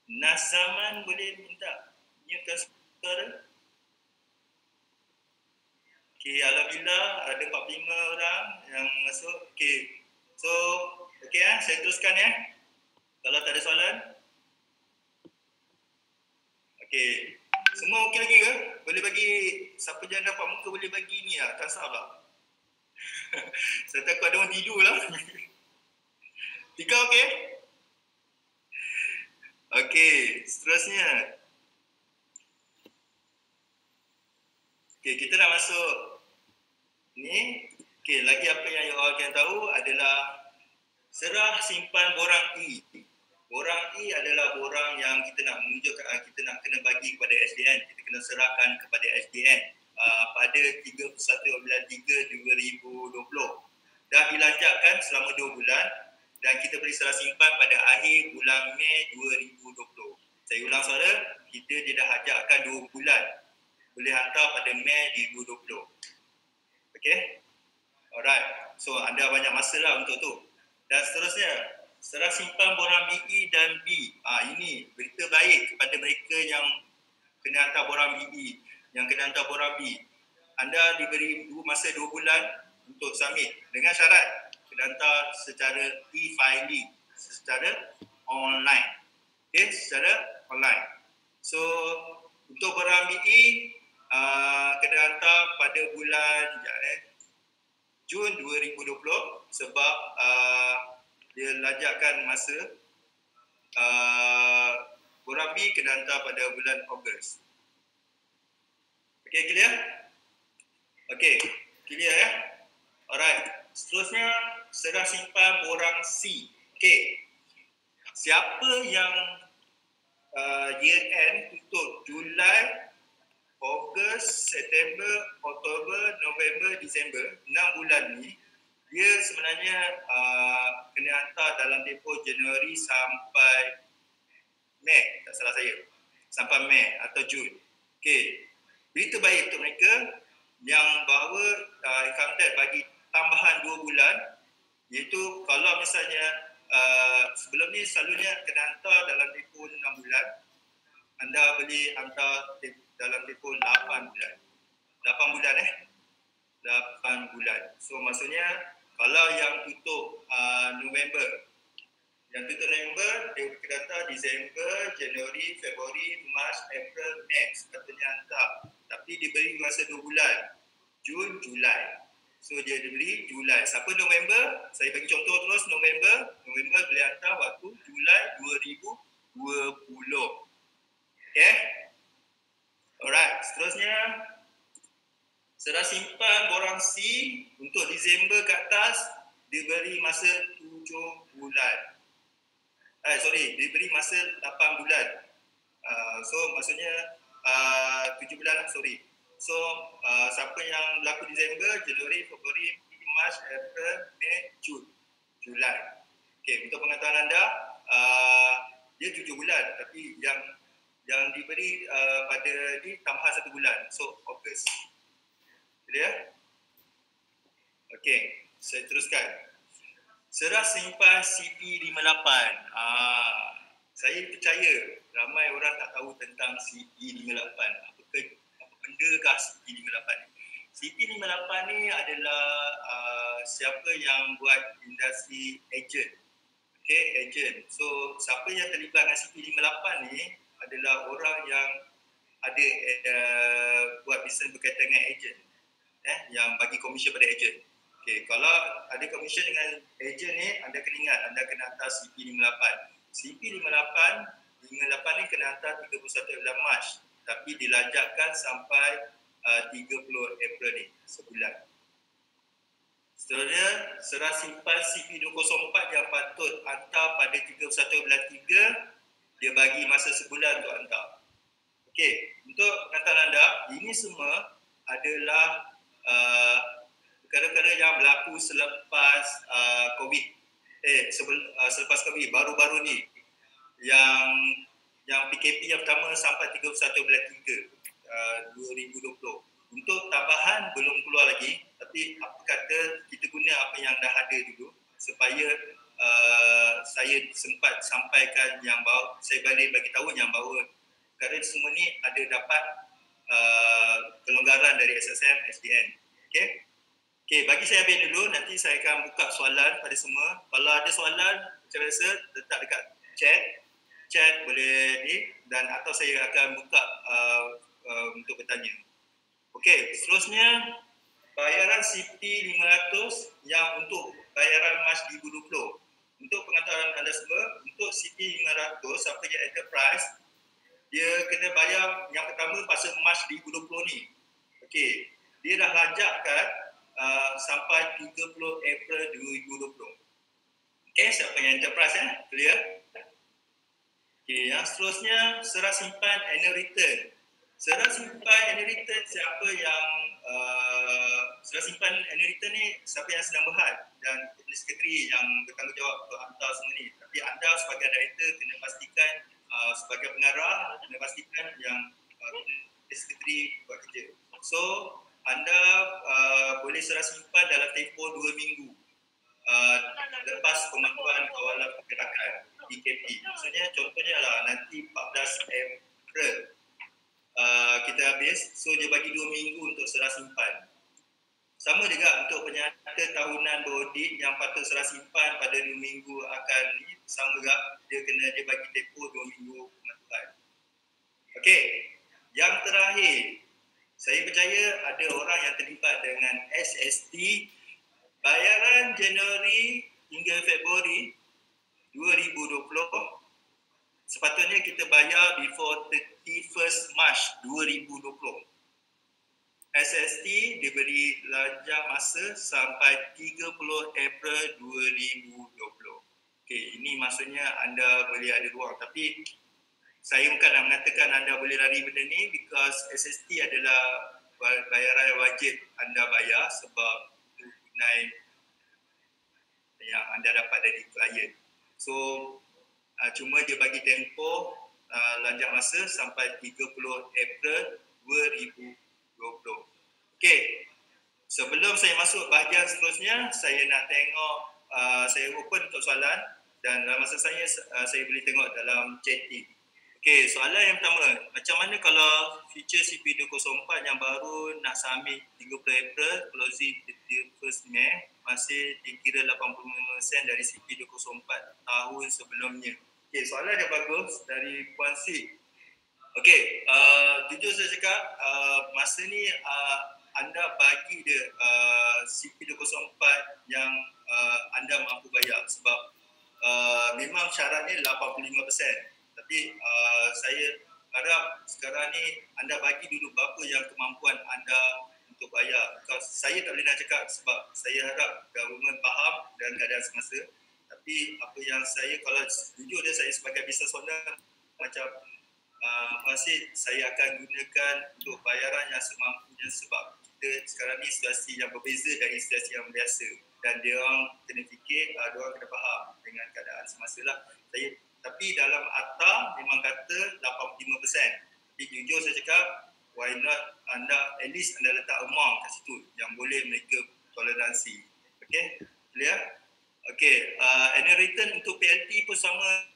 Nazaman boleh minta mutekan suara. Okey, alhamdulillah ada 45 orang yang masuk. Okey. So, okey saya teruskan ya. Kalau tak ada soalan. Okey. Semua okey lagi ke? Boleh bagi siapa jangan dapat muka boleh bagi ni lah, tak salah. Saya takut ada orang tidur lah. Tika okey? Okey, seterusnya. Okey, kita dah masuk ni. Okey, lagi apa yang you all akan tahu adalah serah simpan borang E. Borang E adalah borang yang kita nak menunjukkan, kita nak kena bagi kepada SDN. Kita kena serahkan kepada SDN pada 31/3/2020. Dah dilancarkan selama 2 bulan dan kita beri serah simpan pada akhir bulan Mei 2020. Saya ulang suara, dia dah ajakkan 2 bulan. Boleh hantar pada Mei 2020. Okey? Alright. So anda banyak masa lah untuk tu. Dan seterusnya, serah simpan borang BE dan B. Ini berita baik kepada mereka yang kena hantar borang BE, yang kena hantar borang B. Anda diberi masa 2 bulan untuk submit dengan syarat kena hantar secara e-filing, secara online. Okay, secara online. So, untuk borang BE, kena hantar pada bulan Jun 2020 sebab dia lajakkan masa. Borang B kena hantar pada bulan Ogos. Okey, clear? Okey, clear ya? Alright, seterusnya serah simpan borang C. Okey, siapa yang year end tutup Julai, Ogos, September, Oktober, November, Disember, 6 bulan ni, dia sebenarnya kena hantar dalam tempoh Januari sampai Mei, tak salah saya. Sampai Mei atau Jun. Okey. Berita baik untuk mereka yang bahawa income tax bagi tambahan 2 bulan, iaitu kalau misalnya sebelum ni selalunya kena hantar dalam tempoh 6 bulan, anda boleh hantar dalam tempoh 8 bulan. 8 bulan 8 bulan. So maksudnya kalau yang tutup November, dia kena hantar Disember, Januari, Februari, Mac, April, Mei, katanya hantar. Tapi diberi masa 2 bulan, Jun, Julai. So dia diberi Julai. Siapa November? Saya bagi contoh terus November boleh hantar waktu Julai 2020. Okay? Alright, seterusnya serah simpan borang C untuk Disember ke atas diberi masa 7 bulan. Diberi masa 8 bulan. So maksudnya 7 bulan lah, So siapa yang berlaku Disember, Januari, Februari, Mac, April, Mei, Jun, Julai. Okey, untuk pengetahuan anda, dia 7 bulan tapi yang diberi pada di tambahan 1 bulan. So Ogos. Clear? Okey, saya teruskan. Serah simpan CP58. Saya percaya ramai orang tak tahu tentang CP58. Apa bendakah CP58 ni? CP58 ni adalah siapa yang buat industri agent. Okay, agent. So, siapa yang terlibat dengan CP58 ni adalah orang yang ada buat bisnes berkaitan dengan agent. Yang bagi komisen pada agent. Okay, kalau ada komisen dengan agent ni, anda kena ingat, anda kena hantar CP58. CP58 ni kena hantar 31 bulan Mac, tapi dilancarkan sampai 30 April ni, sebulan. Seterusnya, serah simpan CP204 yang patut hantar pada 31 bulan 3, dia bagi masa sebulan untuk hantar. Okey, untuk pengetahuan anda, ini semua adalah perkara-perkara yang berlaku selepas COVID. Selepas COVID baru-baru ni yang PKP yang pertama sampai 31 bulan 3 2020. Untuk tambahan belum keluar lagi, tapi apa kata kita guna apa yang dah ada dulu supaya saya sempat sampaikan yang bahawa saya balik bagi tahu yang bahawa perkara semua ni ada dapat kelonggaran dari SSM SDN. Okey, bagi saya habis dulu, nanti saya akan buka soalan pada semua. Kalau ada soalan macam biasa letak dekat chat boleh ni, dan atau saya akan buka untuk bertanya. Okey, seterusnya bayaran CP 500 yang untuk bayaran Mac 2020. Untuk pengetahuan anda semua, untuk CP 500 siapa yang enterprise, dia kena bayar yang pertama pasal Mac 2020 ni. Okey, dia dah lanjakkan sampai 30 April 2020. Okey, siapa yang enterprise clear? Okey, yang seterusnya serah simpan annual return. Serah simpan annual return siapa yang serah simpan annual return ni siapa yang sedang berhad dan sekretari yang bertanggungjawab untuk hantar semua ni. Tapi anda sebagai director kena pastikan sebagai pengarah kena pastikan yang sekretari buat kerja. So anda boleh serah simpan dalam tempoh 2 minggu lepas pemantauan kawalan pergerakan PKP. Maksudnya contohnya lah nanti 14 April kita habis, so dia bagi 2 minggu untuk serah simpan. Sama juga untuk penyata tahunan beraudit yang patut serah simpan pada 2 minggu akan ni, sama juga dia bagi tempoh 2 minggu pemantauan. Okey, yang terakhir, saya percaya ada orang yang terlibat dengan SST bayaran Januari hingga Februari 2020 sepatutnya kita bayar before 31st March 2020. SST diberi lajang masa sampai 30 April 2020. Okey, ini maksudnya anda boleh ada ruang, tapi saya bukan nak mengatakan anda boleh lari benda ni because SST adalah bayaran yang wajib anda bayar sebab itu tunai yang anda dapat dari klien. So cuma dia bagi tempoh lanjang masa sampai 30 April 2020. Okey, sebelum saya masuk bahagian seterusnya, saya nak tengok, saya open untuk soalan dan dalam masa saya boleh tengok dalam chatting. Okey, soalan yang pertama, macam mana kalau future CP204 yang baru nak submit 30 April, closing 31st Mei, masih dikira 85% dari CP204 tahun sebelumnya? Okey, soalan yang bagus dari Puan Sik. Okey, jujur saya cakap, masa ni anda bagi dia CP204 yang anda mampu bayar sebab memang syaratnya 85%. Tapi saya harap sekarang ni anda bagi dulu berapa yang kemampuan anda untuk bayar. Saya tak boleh nak cakap sebab saya harap government faham dan keadaan semasa. Tapi apa yang saya, kalau jujur dia, saya sebagai business owner macam masih saya akan gunakan untuk bayaran yang semampunya sebab kita sekarang ni situasi yang berbeza dari situasi yang biasa dan dia orang kena fikir, dia orang kena faham dengan keadaan semasa lah. Tapi dalam akta memang kata 85%. Tapi jujur saya cakap, why not anda, at least anda letak amount kat situ yang boleh mereka toleransi. Okay, clear? Okay, annual return untuk PLT pun sama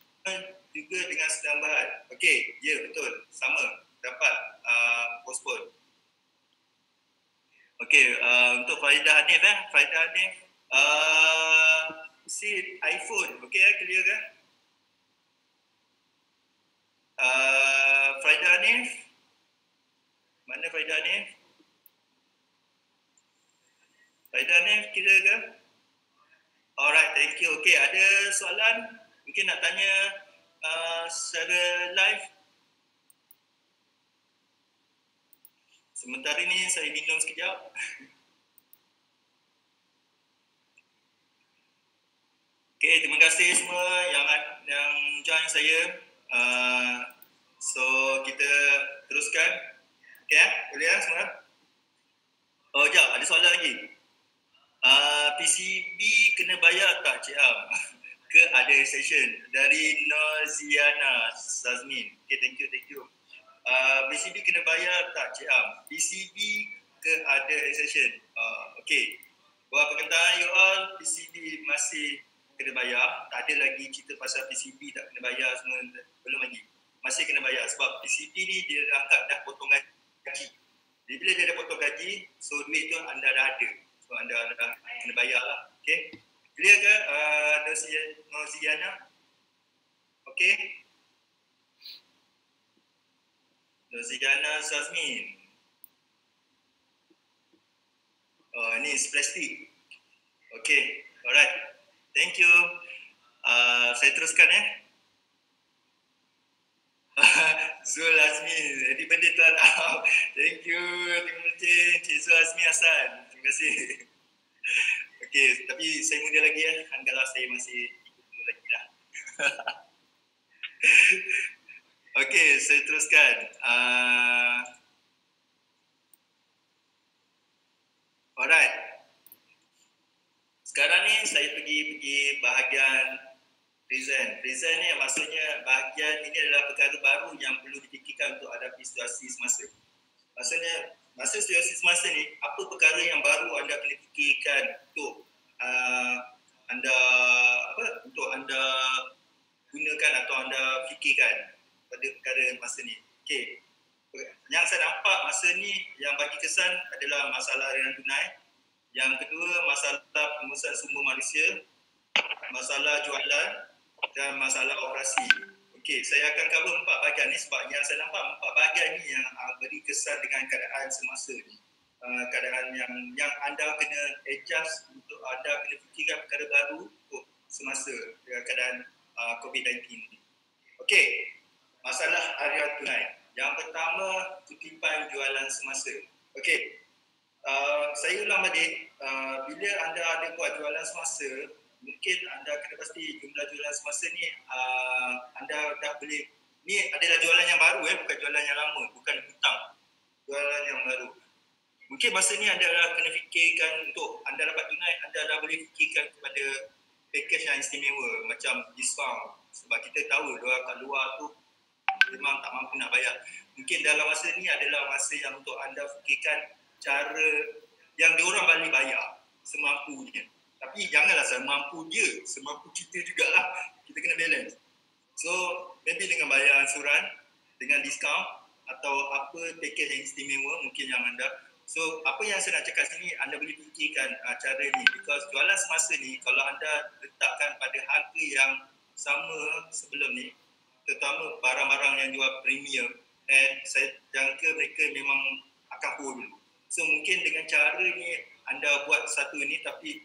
juga dengan sedang berhad. Okay, ya betul, sama, dapat postpone. Okay, untuk Faridah Hanif, Faridah Hanif, si iPhone, okay, clear kan? Faridah Hanif, mana Faridah Hanif? Faridah Hanif, kira ke? Alright, thank you. Okay, ada soalan? Mungkin nak tanya secara live? Sementara ni saya minum sekejap. Okay, terima kasih semua yang join saya. So kita teruskan. Okay, boleh semua? Oh, sekejap, ada soalan lagi. PCB kena bayar tak Cik Am? Ke ada exception? Dari Noziana Sazmin. Okay, thank you. PCB kena bayar tak Cik Am? PCB ke ada exception? Okay. Buat perkataan you all, PCB masih kena bayar. Tak ada lagi cerita pasal PCB tak kena bayar semua. Belum lagi. Masih kena bayar sebab PCB ni dia angkat dah potong gaji. Jadi bila dia dah potong gaji, so duit tu anda dah ada. So anda dah kena bayar lah. Okay. Clear ke Noziana? Okay. Noziana Sazmin. Ini plastik. Okay, alright. Thank you. Saya teruskan Zul Azmi. Jadi benda tuan. Thank you. Terima kasih Cik Zul Azmi Hassan. Terima kasih. Okay, tapi saya muda lagi anggaplah saya masih ikut lagi lah. Okay, saya teruskan. Alright. Sekarang ni saya pergi bahagian present. Present ni maksudnya bahagian ini adalah perkara baru yang perlu difikirkan untuk hadapi situasi semasa. Maksudnya masa situasi semasa ni, apa perkara yang baru anda kena fikirkan untuk anda gunakan atau anda fikirkan pada perkara masa ni. Okey. Yang saya nampak masa ni yang bagi kesan adalah masalah aliran tunai. Yang kedua, masalah pengurusan sumber manusia, masalah jualan dan masalah operasi. Okey, saya akan cover 4 bahagian ni sebab yang saya nampak 4 bahagian ni yang beri kesan dengan keadaan semasa ni. Keadaan yang anda kena adjust untuk anda kena fikirkan perkara baru untuk semasa dengan keadaan COVID-19 ni. Okey, masalah aliran tunai. Yang pertama, kutipan jualan semasa. Okey, saya ulang balik, bila anda ada buat jualan semasa, mungkin anda kena pasti jumlah jualan semasa ni anda dah boleh, ni adalah jualan yang baru bukan jualan yang lama, bukan hutang, jualan yang baru. Mungkin masa ni anda dah kena fikirkan untuk anda dapat tunai, anda dah boleh fikirkan kepada package yang istimewa macam diskaun, sebab kita tahu orang kat luar tu memang tak mampu nak bayar. Mungkin dalam masa ni adalah masa yang untuk anda fikirkan cara yang diorang boleh bayar semampunya. Tapi janganlah semampu dia, semampu kita jugalah. Kita kena balance. So, maybe dengan bayar ansuran, dengan diskaun atau apa package yang istimewa mungkin yang anda. So, apa yang saya nak cakap sini, anda boleh fikirkan cara ni. Because jualan semasa ni, kalau anda letakkan pada harga yang sama sebelum ni, terutama barang-barang yang jual premium, dan saya jangka mereka memang akan hold. So mungkin dengan cara ni anda buat satu ni tapi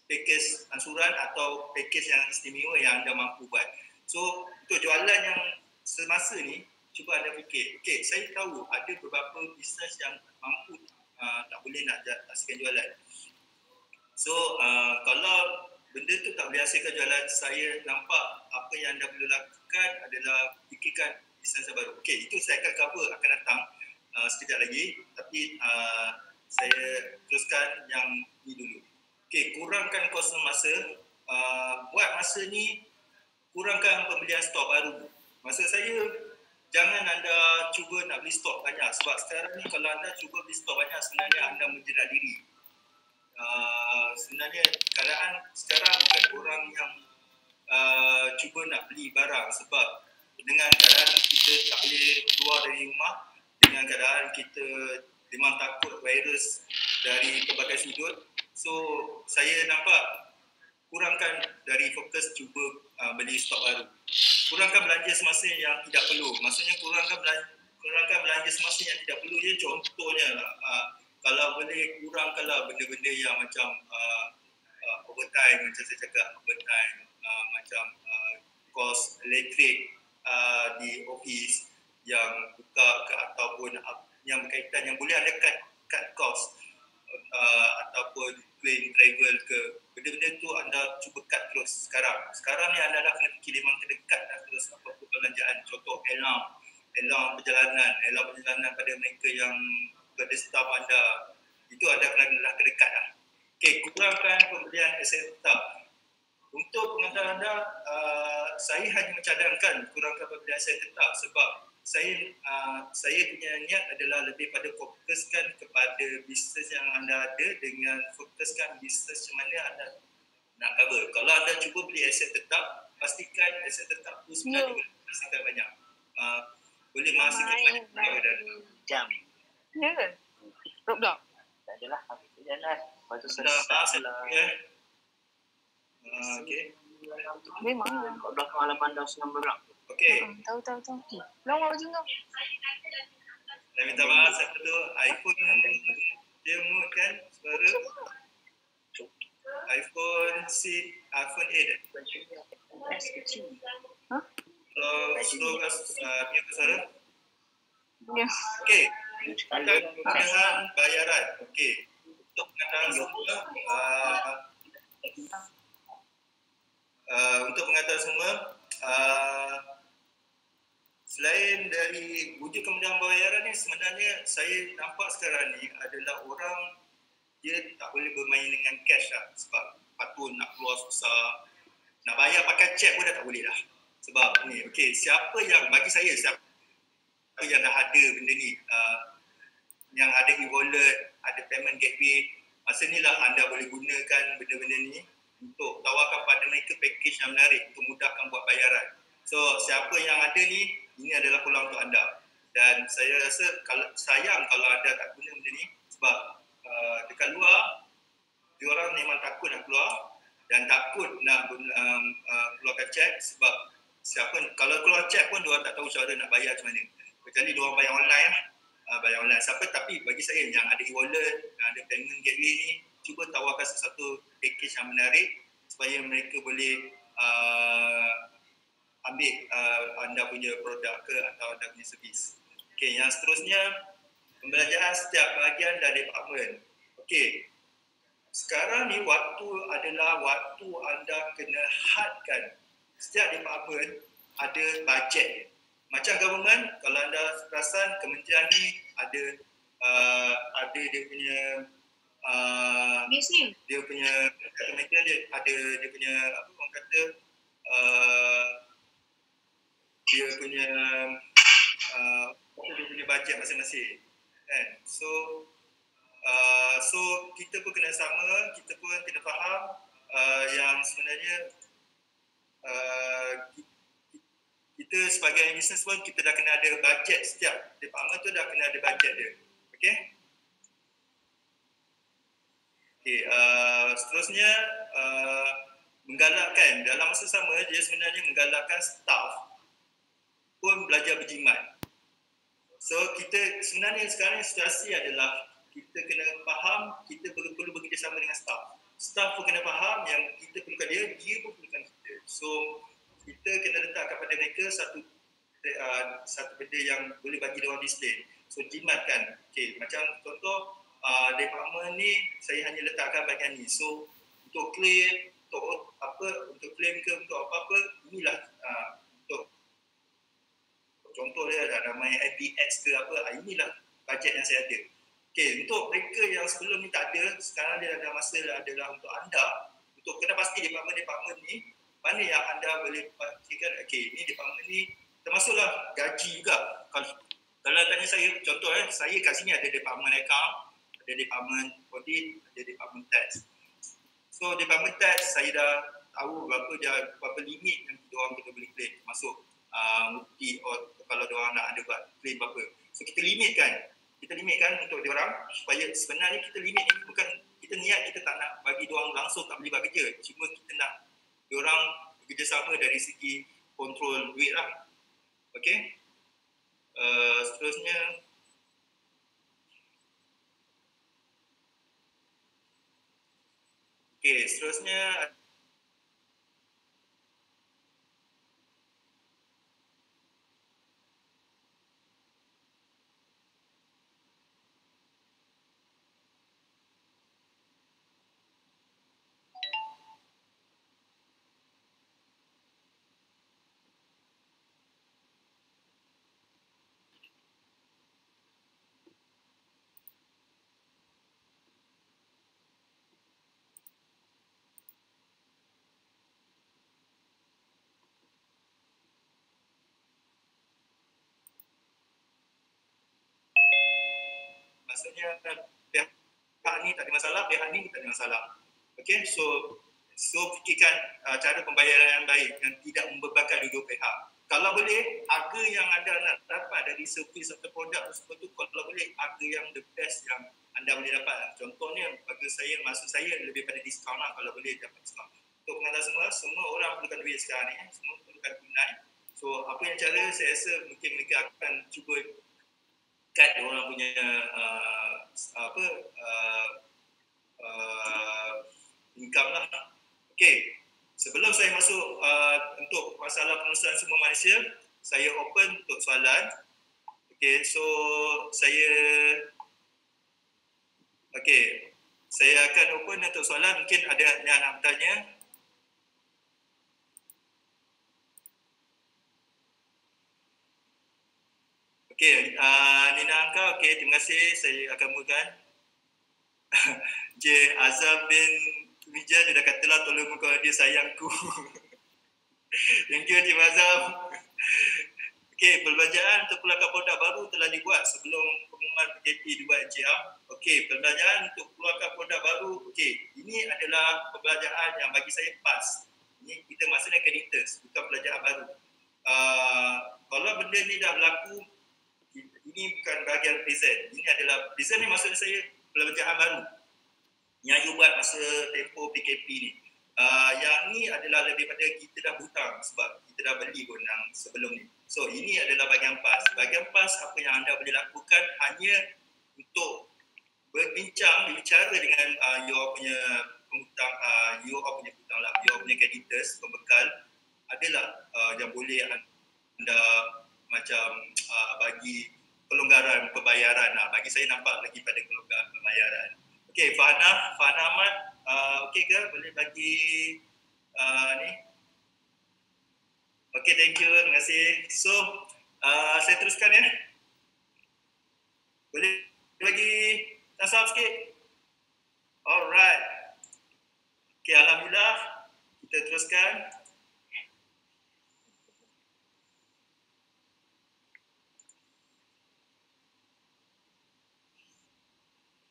package ansuran atau package yang istimewa yang anda mampu buat. So untuk jualan yang semasa ni, cuba anda fikir. Okay, saya tahu ada beberapa bisnes yang mampu tak boleh nak hasilkan jualan. So kalau benda tu tak boleh hasilkan jualan, saya nampak apa yang anda perlu lakukan adalah fikirkan bisnes yang baru. Okey, itu saya akan cover akan datang sekejap lagi. Tapi saya teruskan yang ni dulu. Okey, kurangkan kos masa. Buat masa ni, kurangkan pembelian stok baru. Maksud saya, jangan anda cuba nak beli stok banyak. Sebab sekarang ni kalau anda cuba beli stok banyak, sebenarnya anda menjerat diri. Sebenarnya keadaan sekarang bukan orang yang cuba nak beli barang sebab dengan keadaan kita tak boleh keluar dari rumah, dengan keadaan kita memang takut virus dari pelbagai sudut. So saya nampak kurangkan dari fokus cuba beli stok baru. Kurangkan belanja semasa yang tidak perlu. Maksudnya kurangkan belanja semasa yang tidak perlu je. Contohnya kalau boleh kurangkanlah benda-benda yang macam overtime, macam saya cakap overtime, macam kos elektrik di office yang buka ke ataupun yang berkaitan yang boleh anda cut cost ataupun claim travel ke benda-benda tu anda cuba cut terus sekarang ni anda dah kena fikir memang kena cut dah terus apa-apa perbelanjaan. Contoh allowance perjalanan pada mereka yang pada staff anda, itu anda dah kena cut lah. Okey, kurangkan pembelian aset tetap. Untuk pengantar anda, saya hanya mencadangkan kurangkan pembelian aset tetap sebab saya punya niat adalah lebih pada fokuskan kepada bisnes yang anda ada dengan fokuskan bisnes macam mana anda nak cover. Kalau anda cuba beli aset tetap, pastikan aset tetap tu sebenarnya boleh menghasilkan banyak. Boleh menghasilkan banyak daripada Jam. Ya ke? Roblox. Tak adalah. Aku jalan. Lepas tu anda selesai lah. Okey. Memang lah. Kat belakang halaman dah senang berak. Okey. Tahu. Lama macam tu. Saya minta maaf satu tu iPhone dia mute kan suara iPhone 8 S kecil. slow kan dia suara. Ya. Okey, kemudahan bayaran. Okey, untuk pengantaran semua untuk pengantaran semua selain dari wujud kemudahan bayaran ni, sebenarnya saya nampak sekarang ni adalah orang dia tak boleh bermain dengan cash lah sebab patut nak keluar susah, nak bayar pakai cek pun dah tak boleh dah sebab ni. Okey, siapa yang bagi saya siapa yang dah ada benda ni yang ada e-wallet, ada payment gateway, masa ni lah anda boleh gunakan benda-benda ni untuk tawarkan pada mereka package yang menarik untuk mudahkan buat bayaran. So siapa yang ada ni, ini adalah peluang untuk anda. Dan saya rasa sayang kalau anda tak guna benda ni sebab dekat luar diorang memang takut nak keluar dan takut nak keluarkan cek sebab kalau keluar cek pun diorang tak tahu cara nak bayar macam mana. Kecuali diorang bayar online lah. Bayar online. Tapi bagi saya yang ada e-wallet, yang ada payment gateway ni, cuba tawarkan sesuatu package yang menarik supaya mereka boleh ambil anda punya produk ke atau anda punya servis. Okey, yang seterusnya pembelajaran setiap bahagian dan department. Okey, sekarang ni waktu adalah waktu anda kena hadkan. Setiap department ada bajet. Macam government, kalau anda perasan kementerian ni ada dia punya dia punya kementerian dia ada dia punya apa orang kata dia punya bajet masing-masing kan. So kita pun kena sama, kita pun kena faham yang sebenarnya kita sebagai business pun kita dah kena ada bajet, setiap department tu dah kena ada bajet dia. Okey? Okey, seterusnya menggalakkan dalam masa sama dia sebenarnya menggalakkan staff pun belajar berjimat. So kita sebenarnya sekarang situasi adalah kita kena faham kita perlu bekerjasama dengan staff. Staff pun kena faham yang kita perlukan dia pun perlukan kita. So kita kena letakkan pada mereka satu benda yang boleh bagi dia orang display. So jimatkan. Okey, macam contoh department ni saya hanya letakkan bahagian ni. So untuk claim, untuk claim ke untuk apa-apa, inilah untuk contoh dia ada namanya IPX ke apa, inilah bajet yang saya ada. Okey, untuk mereka yang sebelum ni tak ada, sekarang dia ada masa adalah untuk anda untuk kena pasti department ni mana yang anda boleh pastikan. Okey, ni department ni termasuklah gaji juga. Kalau tanya saya, contoh saya kat sini ada department account, ada department audit, ada department tax. So department tax saya dah tahu berapa limit yang diorang kita boleh claim, termasuk bukti kalau diorang nak ada buat claim apa. So kita limitkan untuk diorang supaya sebenarnya kita limit ni bukan kita niat kita tak nak bagi diorang langsung tak boleh buat kerja, cuma kita nak diorang bekerjasama dari segi kontrol duit lah. Okey. Seterusnya maksudnya pihak ni tak ada masalah, pihak ni tak ada masalah. Okay, so fikirkan cara pembayaran yang baik yang tidak membebankan dua pihak. Kalau boleh, harga yang anda nak dapat dari servis atau produk tersebut tu, kalau boleh, harga yang the best yang anda boleh dapat. Contohnya, bagi saya, maksud saya lebih pada diskaun lah kalau boleh dapat diskaun. Untuk pengantar semua orang perlukan duit sekarang ni, semua perlukan tunai. So, apa yang cara saya rasa mungkin mereka akan cuba cut orang punya income lah. Okay. Sebelum saya masuk untuk masalah pengurusan sumber manusia, saya open untuk soalan. Okay, so saya akan open untuk soalan. Mungkin ada yang nak bertanya. Okay, Nina Angka, okay, terima kasih. Saya akan mulakan. J. Azam bin Wijan dia dah katalah tolong muka dia sayangku. Thank you Cik Azam. Okey, perbelanjaan untuk keluarkan produk baru telah dibuat sebelum pengumuman PKP dibuat NCR. Okey, perbelanjaan untuk keluarkan produk baru. Okey, ini adalah perbelanjaan yang bagi saya pas. Ini kita maksudnya creditors, bukan perbelanjaan baru. Kalau benda ni dah berlaku, ini bukan bahagian present. Ini adalah present ni maksud saya perbelanjaan baru yang you buat masa tempoh PKP ni. Yang ni adalah lebih pada kita dah hutang sebab kita dah beli pun yang sebelum ni. So ini adalah bahagian pas. Bahagian pas apa yang anda boleh lakukan hanya untuk berbicara dengan your punya penghutang, your punya creditors, pembekal adalah yang boleh anda macam bagi pelonggaran pembayaran. Bagi saya nampak lagi pada pelonggaran pembayaran. Okey, Fahana Ahmad, okey ke? Boleh bagi ni? Okey, thank you. Terima kasih. So, saya teruskan ya. Boleh bagi thumbs up sikit? Alright. Okey, alhamdulillah. Kita teruskan.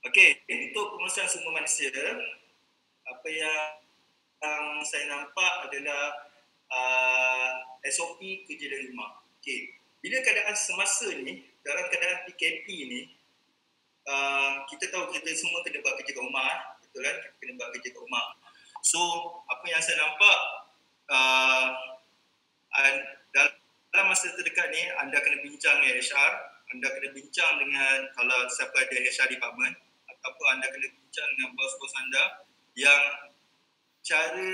Okey, untuk pengurusan sumber manusia, apa yang saya nampak adalah SOP kerja dari rumah. Okey, bila keadaan semasa ni, dalam keadaan PKP ni, kita tahu kita semua kena buat kerja kat rumah, betul kan? Kita kena buat kerja kat rumah. So, apa yang saya nampak, dalam masa terdekat ni, anda kena bincang dengan HR, anda kena bincang dengan kalau siapa ada HR department, ataupun anda kena bincang dengan bos-bos anda yang cara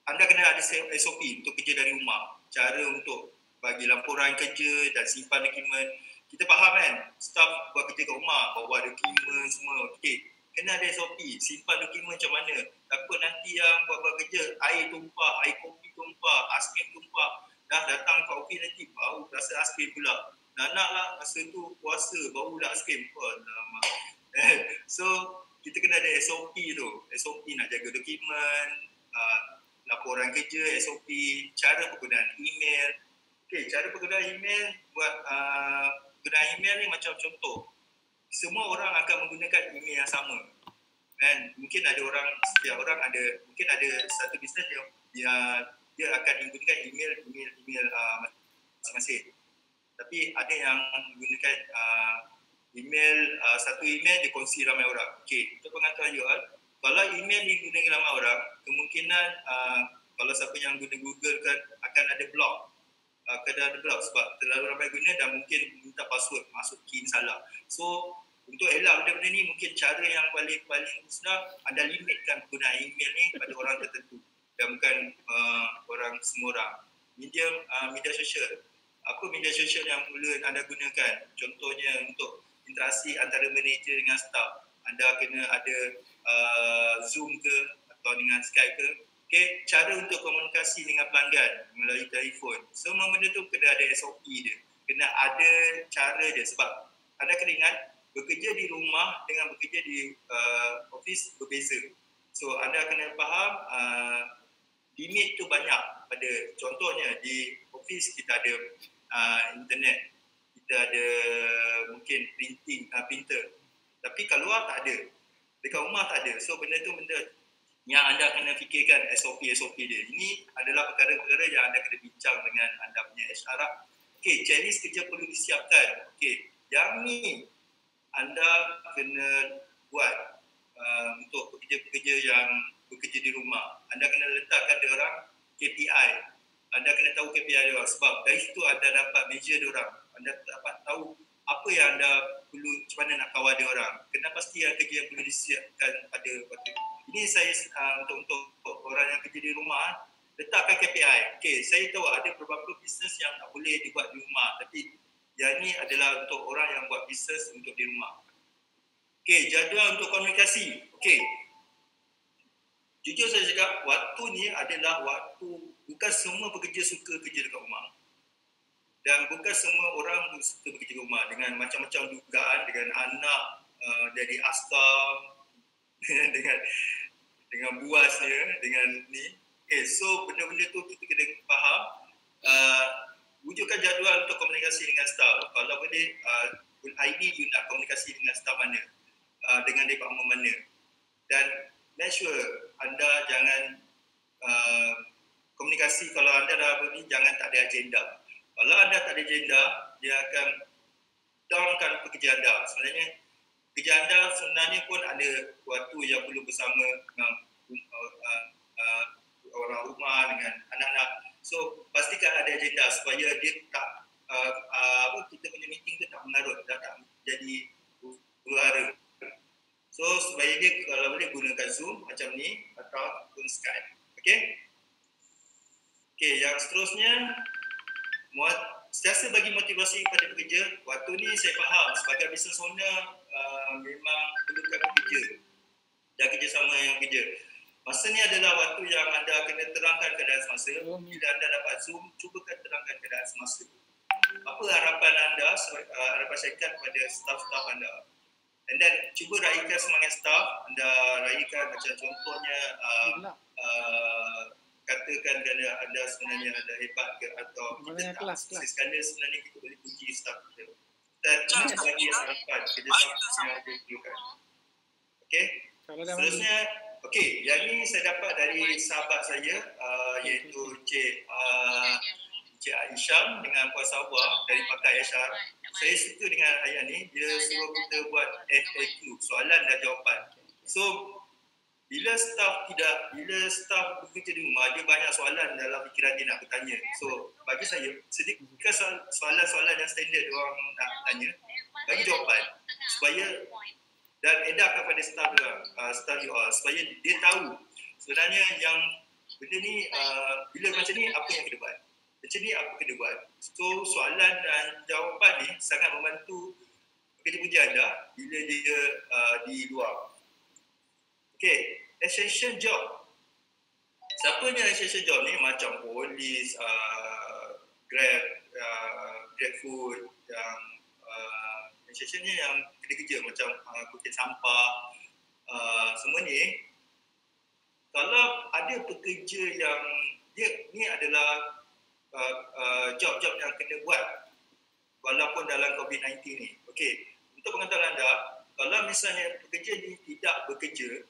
anda kena ada SOP untuk kerja dari rumah, cara untuk bagi laporan kerja dan simpan dokumen. Kita faham kan, staff buat kerja kat rumah, bawa dokumen semua, okey. Kena ada SOP, simpan dokumen macam mana. Takut nanti yang buat kerja, air tumpah, air kopi tumpah, aiskrim tumpah. Dah datang kat office nanti, bau rasa aiskrim pula. Nak masa tu puasa, bau lah aiskrim. So, kita kena ada SOP tu. SOP nak jaga dokumen, laporan kerja, SOP, cara penggunaan email. Okay, cara penggunaan email, buat penggunaan email ni macam contoh. Semua orang akan menggunakan email yang sama. And mungkin ada orang, setiap orang ada, mungkin ada satu bisnes yang dia akan menggunakan email masing-masing. Tapi ada yang menggunakan email, satu email dikongsi ramai orang. Okey, untuk pengetahuan you all, kalau email digunakan ramai orang, kemungkinan kalau siapa yang guna Google kan akan ada block. Akan ada block sebab terlalu ramai guna dan mungkin minta password, masuk key salah. So, untuk elak benda-benda ni mungkin cara yang paling senang, anda limitkan penggunaan email ni pada orang tertentu dan bukan orang semua orang. Media sosial. Apa media sosial yang perlu anda gunakan? Contohnya untuk interaksi antara manager dengan staff. Anda kena ada Zoom ke atau dengan Skype ke. Okay, cara untuk komunikasi dengan pelanggan melalui telefon. Semua benda tu kena ada SOP dia. Kena ada cara dia sebab anda kena ingat bekerja di rumah dengan bekerja di office berbeza. So anda kena faham limit tu banyak. Pada contohnya di office kita ada internet, kita ada mungkin printer, Tapi kat luar tak ada. Dekat rumah tak ada. So benda tu benda yang anda kena fikirkan SOP dia. Ini adalah perkara-perkara yang anda kena bincang dengan anda punya HR lah. Okey, checklist kerja perlu disiapkan. Okey, yang ni anda kena buat untuk pekerja-pekerja yang bekerja di rumah. Anda kena letakkan dia orang KPI. Anda kena tahu KPI dia orang sebab dari situ anda dapat measure dia orang. Anda dapat tahu apa yang anda perlu, macam mana nak kawal dia orang. Kena pasti kerja yang perlu disiapkan pada waktu. Ini saya untuk orang yang kerja di rumah, letakkan KPI. Okey, saya tahu ada beberapa bisnes yang tak boleh dibuat di rumah, tapi yang ini adalah untuk orang yang buat bisnes untuk di rumah. Okey, jadual untuk komunikasi. Okey. Jujur saya cakap, waktu ni adalah waktu, bukan semua pekerja suka kerja dekat rumah. Dan bukan semua orang suka bekerja di rumah dengan macam-macam dugaan, dengan anak dari askar, dengan buasnya, dengan ni. Okay, so benda-benda tu kita kena faham. Wujudkan jadual untuk komunikasi dengan staff. Kalau boleh, ID you nak komunikasi dengan staff mana, dengan department mana. Dan make sure anda jangan komunikasi, kalau anda dah begini, jangan tak ada agenda. Kalau anda tak ada agenda, dia akan downkan pekerja anda. Sebenarnya pekerja anda sebenarnya pun ada waktu yang perlu bersama dengan orang rumah, dengan anak-anak. So pastikan ada agenda supaya dia tak kita punya meeting tu tak mengarut, tak jadi huru-hara. So sebaiknya kalau boleh gunakan Zoom macam ni ataupun Skype. Okey? Okey, yang seterusnya, sentiasa bagi motivasi kepada pekerja. Waktu ni saya faham sebagai business owner memang perlukan pekerja dan kerjasama yang kerja. Masa ni adalah waktu yang anda kena terangkan keadaan semasa. Bila anda dapat Zoom, cubakan terangkan keadaan semasa. Apa harapan anda, harapan syarikat kepada staff-staff anda. And then cuba raikan semangat staff. Anda raikan macam contohnya katakan anda sebenarnya anda hebat ke, atau kita tak sekali sebenarnya kita boleh puji staff kita. Dan ini lagi harapan kerjasama yang diperlukan. Okey. Seterusnya, okey, yang ni saya dapat dari sahabat saya iaitu Cik Aisyam dengan Puan Sawah dari Pakai HR. Saya suka dengan ayat ni, dia suruh kita buat FAQ, soalan dan jawapan. So bila staff bekerja di rumah, dia banyak soalan dalam fikiran dia nak bertanya. So bagi saya, sediakan soalan-soalan yang standard orang nak tanya, bagi jawapan supaya, dan edarkan kepada staff you all supaya dia tahu sebenarnya yang benda ni bila macam ni apa yang kena buat, macam ni apa kena buat. So soalan dan jawapan ni sangat membantu pekerja-pekerja anda bila dia di luar. Okay, essential job. Siapa yang essential job ni? Macam polis, Grab food, yang essential ni yang kerja-kerja macam kutip sampah, semua ni. Kalau ada pekerja yang dia ni adalah job-job yang kena buat walaupun dalam COVID-19 ni. Okey, untuk pengetahuan anda, kalau misalnya pekerja ni tidak bekerja,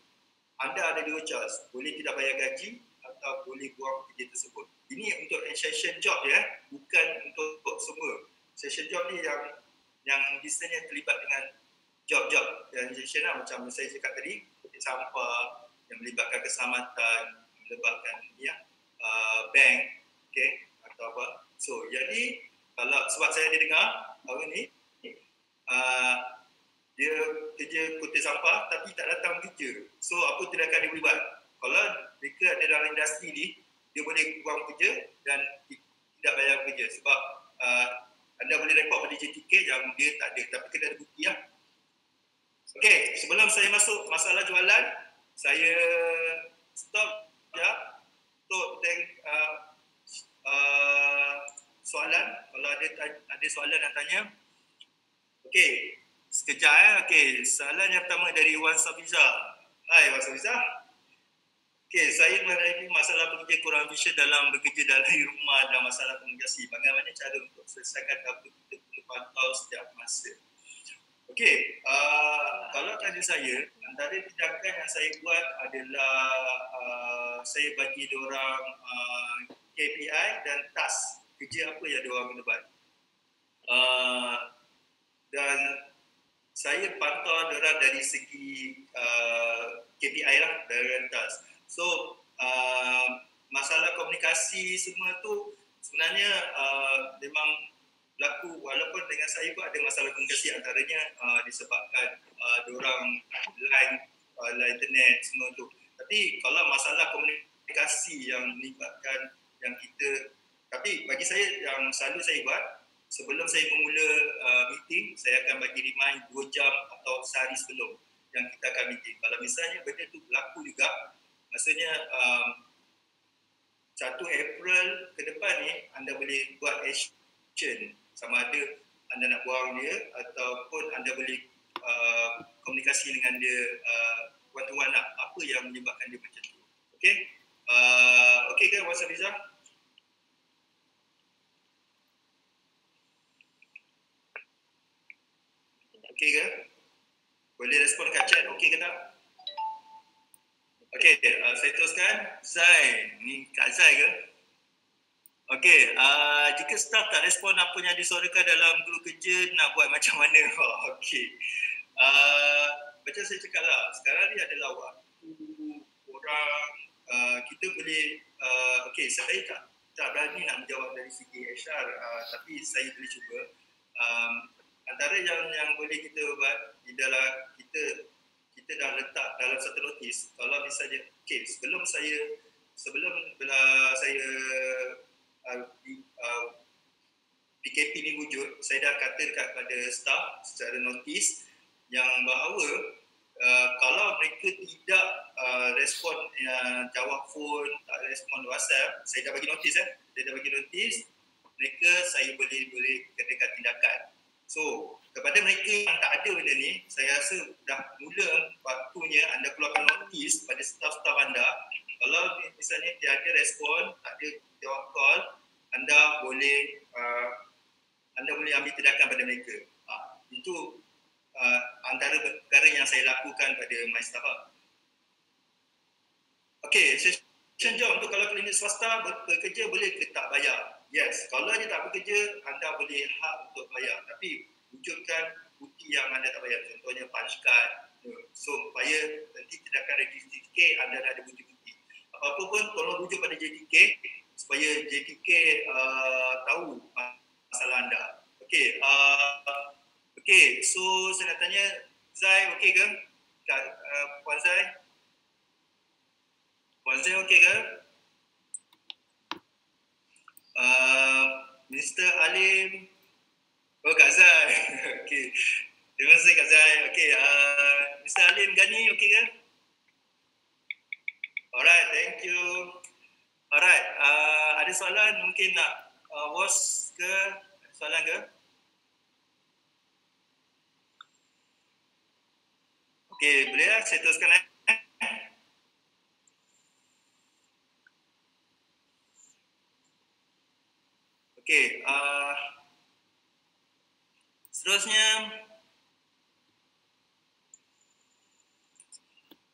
anda ada dua choice, boleh tidak bayar gaji atau boleh buang pekerja tersebut. Ini untuk essential job ya, bukan untuk semua. Essential job ni yang bisnesnya terlibat dengan job-job yang essential lah, macam saya cakap tadi, kutip sampah, yang melibatkan keselamatan, melibatkan bank, okay, atau apa. So jadi kalau sebab saya ada dengar hari ni dia kerja kutip sampah tapi tak datang kerja. So apa tindakan dia boleh buat? Kalau mereka ada dalam industri ni, dia boleh buang kerja dan tidak bayar kerja sebab anda boleh report pada JTK yang dia tak ada, tapi kena ada bukti lah. Okey, sebelum saya masuk masalah jualan, saya stop sekejap untuk soalan. Kalau ada soalan nak tanya. Okey, sekejap Okey, soalan yang pertama dari Wan Safiza. Hai Wan Safiza. Okey, saya menghadapi masalah pekerja kurang vision dalam bekerja dalam rumah dan masalah komunikasi. Bagaimana cara untuk selesaikan apa kita perlu pantau setiap masa? Okey, kalau tanya saya, antara tindakan yang saya buat adalah saya bagi diorang KPI dan task kerja apa yang diorang kena buat. Dan saya pantau diorang dari segi KPI lah, dari task. So, masalah komunikasi semua tu sebenarnya memang berlaku, walaupun dengan saya pun ada masalah komunikasi, antaranya disebabkan diorang line internet semua tu. Tapi kalau masalah komunikasi yang melibatkan yang kita, tapi bagi saya yang selalu saya buat, sebelum saya memula meeting, saya akan bagi remind 2 jam atau sehari sebelum yang kita akan meeting. Kalau misalnya benda tu berlaku juga, maksudnya 1 April ke depan ni anda boleh buat action, sama ada anda nak buang dia ataupun anda boleh komunikasi dengan dia one-to-one lah, apa yang menyebabkan dia macam tu. Okey? Okey ke Wan Sabiza? Okey ke? Boleh respon kat chat, okey ke tak? Okey, saya teruskan. Zai, ni Kak Zai ke? Okey, jika staf tak respon apa yang disuarakan dalam grup kerja, nak buat macam mana? Okey. Macam saya cakap lah, sekarang ni adalah waktu orang, kita boleh, okey, saya tak berani nak menjawab dari segi HR, tapi saya boleh cuba. Antara yang boleh kita buat adalah kita dah letak dalam satu notis. Kalau misalnya, okey, sebelum saya PKP ni wujud, saya dah kata kepada staff secara notis yang bahawa kalau mereka tidak respon jawab phone, tak respon WhatsApp, saya dah bagi notis mereka, saya boleh kenakan tindakan. So, kepada mereka yang tak ada benda ni, saya rasa dah mula waktunya anda keluarkan notis pada staf-staf anda. Kalau misalnya tiada respon, tak ada jawab call, anda boleh ambil tindakan pada mereka. Itu antara perkara yang saya lakukan pada my staff. Okey, session job untuk kalau klinik swasta bekerja boleh ke tak bayar? Yes, kalau dia tak bekerja, anda boleh hak untuk bayar. Tapi wujudkan bukti yang anda tak bayar. Contohnya punch card. So, supaya nanti tindakan JTK anda dah ada bukti-bukti. Apa-apa pun tolong rujuk pada JTK supaya JTK tahu masalah anda. Okey, okey, so saya nak tanya Zai, okey ke? Puan Zai? Puan Zai okey ke? Mr. Alim. Oh, Kak Zai. Okey. Terima kasih Kak Zai. Okey, Mr. Alim Gani okey ke? Alright, thank you. Alright, ada soalan mungkin nak was ke? Soalan ke? Okey, boleh lah saya teruskan Okey, seterusnya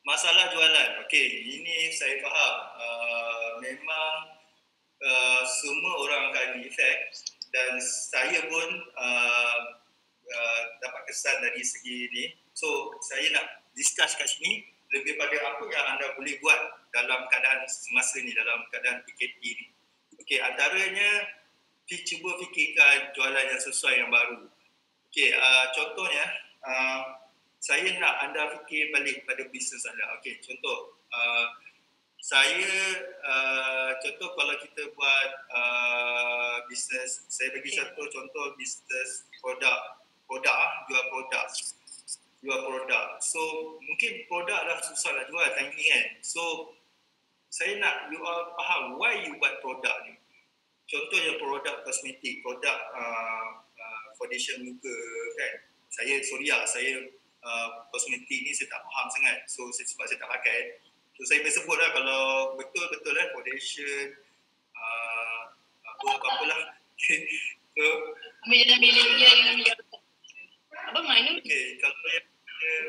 masalah jualan. Okey, ini saya faham. Memang semua orang akan efek dan saya pun dapat kesan dari segi ini. So, saya nak discuss kat sini lebih pada apa yang anda boleh buat dalam keadaan semasa ni, dalam keadaan PKP ni. Okey, antaranya cuba fikirkan jualan yang sesuai yang baru. Okey, contohnya saya nak anda fikir balik pada bisnes anda. Okey, contoh contoh kalau kita buat bisnes, saya bagi satu contoh bisnes jual produk. So mungkin produk dah susah nak jual time ni kan. So saya nak you all faham why you buat produk ni. Contohnya produk kosmetik, produk foundation muka kan. Saya kosmetik ni saya tak faham sangat. So sebab saya tak pakai. So saya boleh sebut lah kalau betul-betul lah foundation apa-apalah. So Ambil dia yang ambil. Abang mana? mana? Okay, kalau yang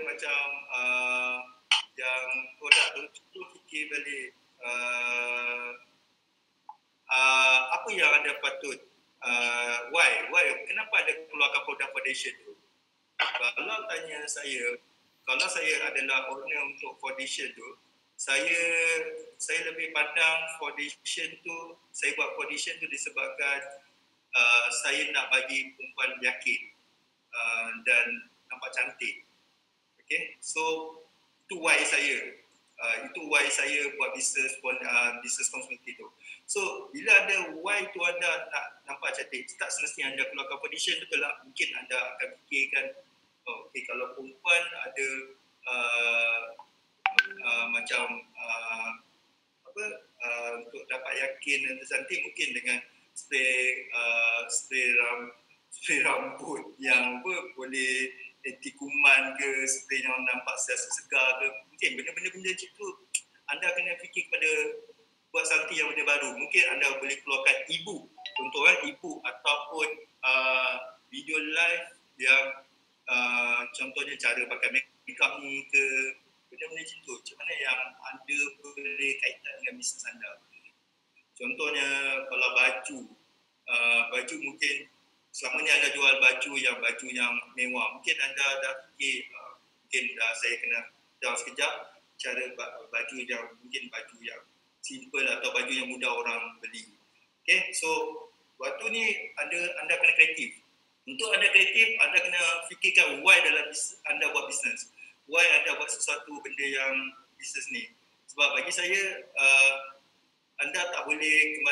macam yang produk tu fikir balik apa yang anda patut why kenapa ada keluarkan produk foundation tu. Kalau tanya saya, kalau saya adalah owner untuk foundation tu, saya lebih pandang foundation tu, saya buat foundation tu disebabkan saya nak bagi perempuan yakin dan nampak cantik. Okay, so itu why saya. Itu why saya buat business consulting tu. So bila ada why tu anda nak nampak cantik, tak semestinya anda keluarkan foundation, betul tak? Mungkin anda akan fikirkan, okay, kalau perempuan ada macam untuk dapat yakin dan cantik, mungkin dengan spray rambut yang boleh anti kuman ke, spray yang nampak segar ke, mungkin benda-benda macam tu anda kena fikir kepada buat something yang benda baru. Mungkin anda boleh keluarkan e-book, contohnya e-book ataupun video live yang contohnya cara pakai makeup ni ke, benda-benda macam tu. Macam mana yang anda boleh kaitan dengan bisnes anda. Contohnya kalau baju mungkin selama ni anda jual baju yang mewah. Mungkin anda dah fikir, mungkin saya kena down sekejap, cara baju yang mungkin baju yang simple atau baju yang mudah orang beli. Okay, so waktu ni anda kena kreatif. Untuk anda kreatif, anda kena fikirkan why dalam anda buat bisnes. Why anda buat sesuatu benda yang bisnes ni. Sebab bagi saya, anda tak boleh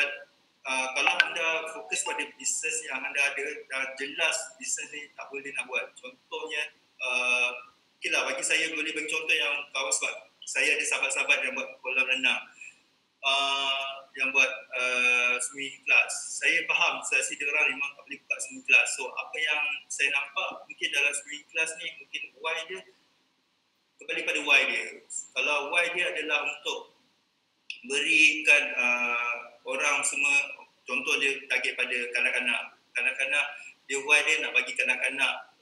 kalau anda fokus pada bisnes yang anda ada, dah jelas bisnes ni tak boleh nak buat. Contohnya, okay lah, bagi saya boleh bagi contoh yang kawan, sebab saya ada sahabat-sahabat yang buat kolam renang, yang buat swimming class. Saya faham situasi dia orang memang tak boleh buka swimming class. So apa yang saya nampak mungkin dalam swimming class ni, mungkin why dia, kembali pada why dia. Kalau why dia adalah untuk berikan orang semua, contoh dia target pada kanak-kanak, dia why dia nak bagi kanak-kanak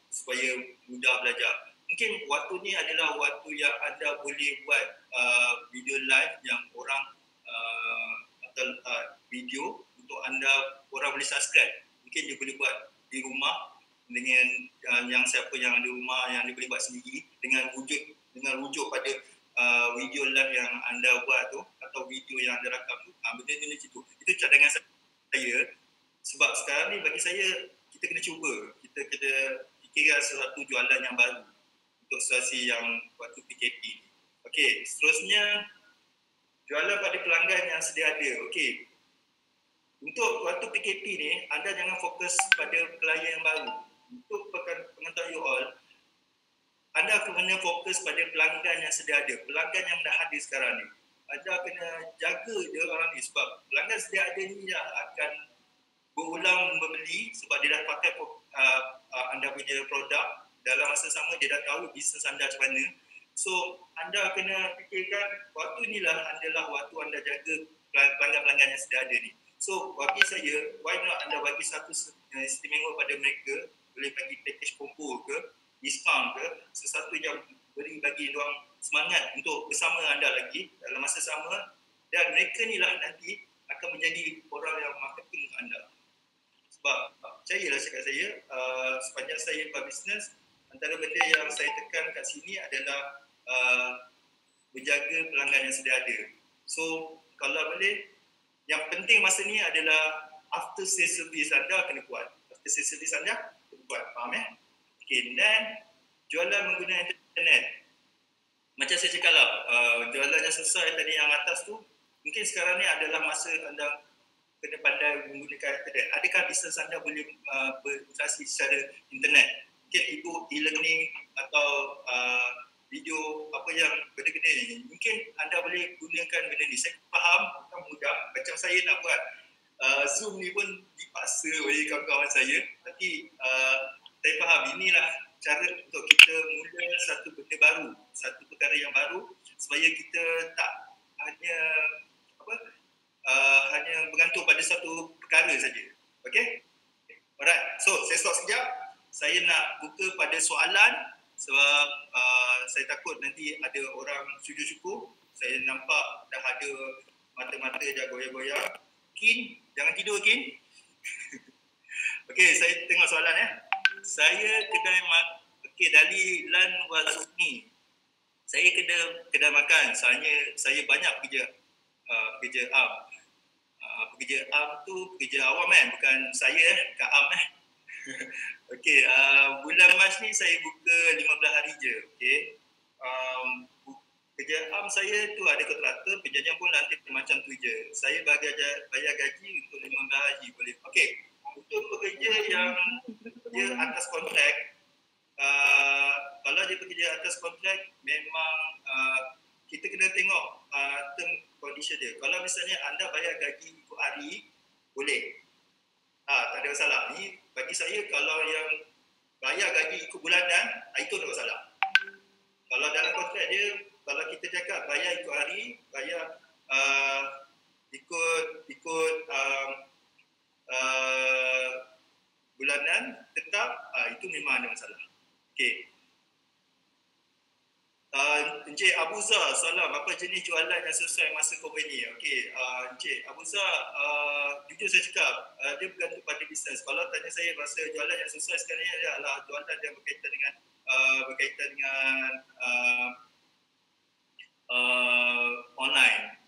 supaya mudah belajar. Mungkin waktu ni adalah waktu yang anda boleh buat video live yang orang atau video untuk anda, orang boleh subscribe. Mungkin dia boleh buat di rumah dengan yang siapa yang ada rumah, yang dia boleh buat sendiri dengan rujuk pada video live yang anda buat tu atau video yang anda rakam tu. Benda-benda macam tu. Itu cadangan saya. Sebab sekarang ni bagi saya, kita kena cuba. Kita kena fikirkan sesuatu jualan yang baru untuk situasi yang waktu PKP ni. Okey, seterusnya jualan pada pelanggan yang sedia ada. Okey. Untuk waktu PKP ni, anda jangan fokus pada klien yang baru. Untuk pengetahuan you all, anda kena fokus pada pelanggan yang sedia ada, pelanggan yang dah hadir sekarang ni. Anda kena jaga dia orang ni, sebab pelanggan sedia ada ni dah akan berulang membeli sebab dia dah pakai anda punya produk. Dalam masa sama dia dah tahu bisnes anda macam mana. So anda kena fikirkan waktu inilah adalah waktu anda jaga pelanggan-pelanggan yang sedia ada ni. So bagi saya, why not anda bagi satu istimewa pada mereka, boleh bagi package combo ke, diskaun ke, sesuatu yang bagi ruang semangat untuk bersama anda lagi dalam masa sama, dan mereka ni lah nanti akan menjadi orang yang marketing untuk anda. Sebab percayalah cakap saya, sepanjang saya buat bisnes, antara benda yang saya tekan kat sini adalah menjaga pelanggan yang sedia ada. So kalau boleh, yang penting masa ni adalah after sales service anda kena kuat. After sales service anda kena kuat, faham Okay, dan jualan menggunakan internet. Macam saya cakap lah, jualan yang sesuai tadi yang atas tu, mungkin sekarang ni adalah masa anda kena pandai menggunakan internet. Adakah bisnes anda boleh berinteraksi secara internet? Mungkin itu e-learning atau video apa yang benda-benda ni. Mungkin anda boleh gunakan benda ni. Saya faham bukan mudah. Macam saya nak buat Zoom ni pun dipaksa oleh kawan-kawan saya. Tapi saya faham inilah cara untuk kita mula satu benda baru, satu perkara yang baru, supaya kita tak hanya hanya bergantung pada satu perkara saja. Okay? Alright. So saya stop sekejap. saya nak buka pada soalan sebab saya takut nanti ada orang sujud syukur. Saya nampak dah ada mata-mata dah goyang-goyang. Kin, jangan tidur Kin. Okey, saya tengok soalan Saya kedai dari Lan Wazuni. Saya kedai makan. Saya banyak pekerja am. Pekerja am tu pekerja awam bukan saya Kak Am Okey, bulan Mac ni saya buka 15 hari je. Okey. Kerja am saya tu ada kontraktor, perjanjian pun nanti macam tu je. Saya bayar gaji untuk 15 hari boleh. Okey. Untuk pekerja yang dia atas kontrak, kalau dia pekerja atas kontrak memang kita kena tengok term condition dia. Kalau misalnya anda bayar gaji ikut hari, boleh. Tak ada masalah. Ni bagi saya kalau yang bayar gaji ikut bulanan, itu tak masalah. Kalau dalam kontrak dia, kalau kita cakap bayar ikut hari, bayar ikut bulanan tetap, itu memang ada masalah. Okey. Encik Abu Zah, salam. Apa jenis jualan yang sesuai masa COVID ni? Okey, Encik Abu Zah, jujur saya cakap, dia bergantung pada bisnes. Kalau tanya saya rasa jualan yang sesuai sekarang ni adalah jualan yang berkaitan dengan online.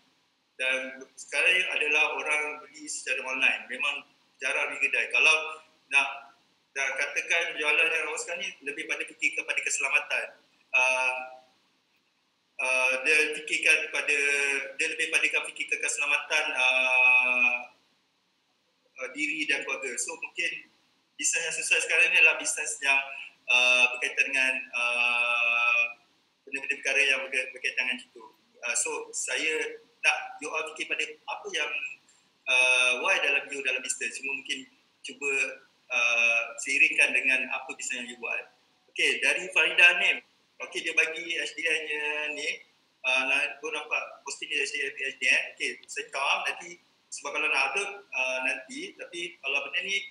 Dan sekarang ni adalah orang beli secara online. Memang jarang di kedai. Kalau nak katakan jualan yang orang sekarang ni lebih pada fikir kepada keselamatan. Dia lebih pada fikir keselamatan diri dan keluarga. So mungkin bisnes yang sesuai sekarang ni adalah bisnes yang berkaitan dengan benda-benda perkara yang berkaitan dengan itu. So saya nak you all fikir pada apa yang why dalam bisnes. Cuma mungkin cuba seiringkan dengan apa bisnes yang you buat. Okey, dari Farida ni. Okey, dia bagi HDN-nya ni. Kau nampak posting dia HDN. Okey, saya tahu nanti sebab kalau nak upload nanti, tapi kalau benda ni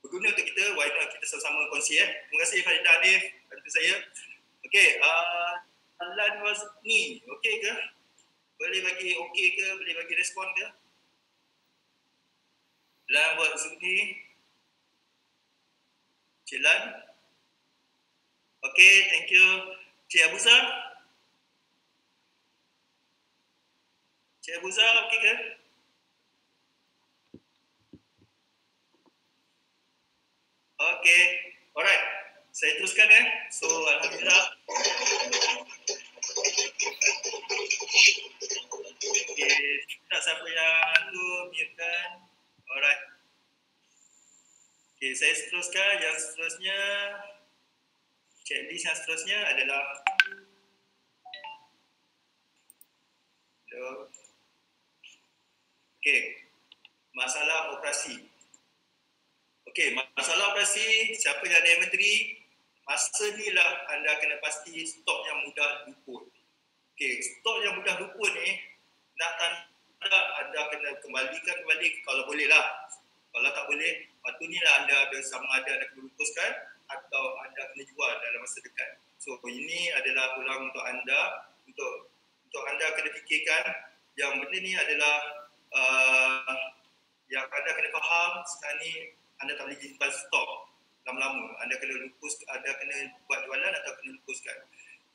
berguna untuk kita, why not kita sama-sama kongsi Terima kasih Farida ni bantu saya. Okey, Lan Wazni, okey ke? Boleh bagi okey ke? Boleh bagi respon ke? Lan Wazni. Cik Lan. Okey, thank you. Cik Abu Zah? Cik Abu Zah, okey ke? Okey, alright. Saya teruskan So, Alhamdulillah. Okey, tak siapa yang tu, mute-kan. Alright. Okey, saya teruskan. Yang seterusnya, checklist yang seterusnya adalah masalah operasi. Okey, masalah operasi, siapa yang ada inventory, masa ni lah anda kena pasti stok yang mudah luput. Okey, stok yang mudah luput ni, nak tanda anda kena kembalikan kalau boleh lah. Kalau tak boleh, waktu ni lah anda ada sama ada anda kena lupuskan atau anda kena jual dalam masa dekat. So ini adalah peluang untuk anda, untuk anda kena fikirkan yang benda ni adalah yang anda kena faham sekarang ni anda tak boleh simpan stok lama-lama. Anda kena buat jualan atau kena lupuskan.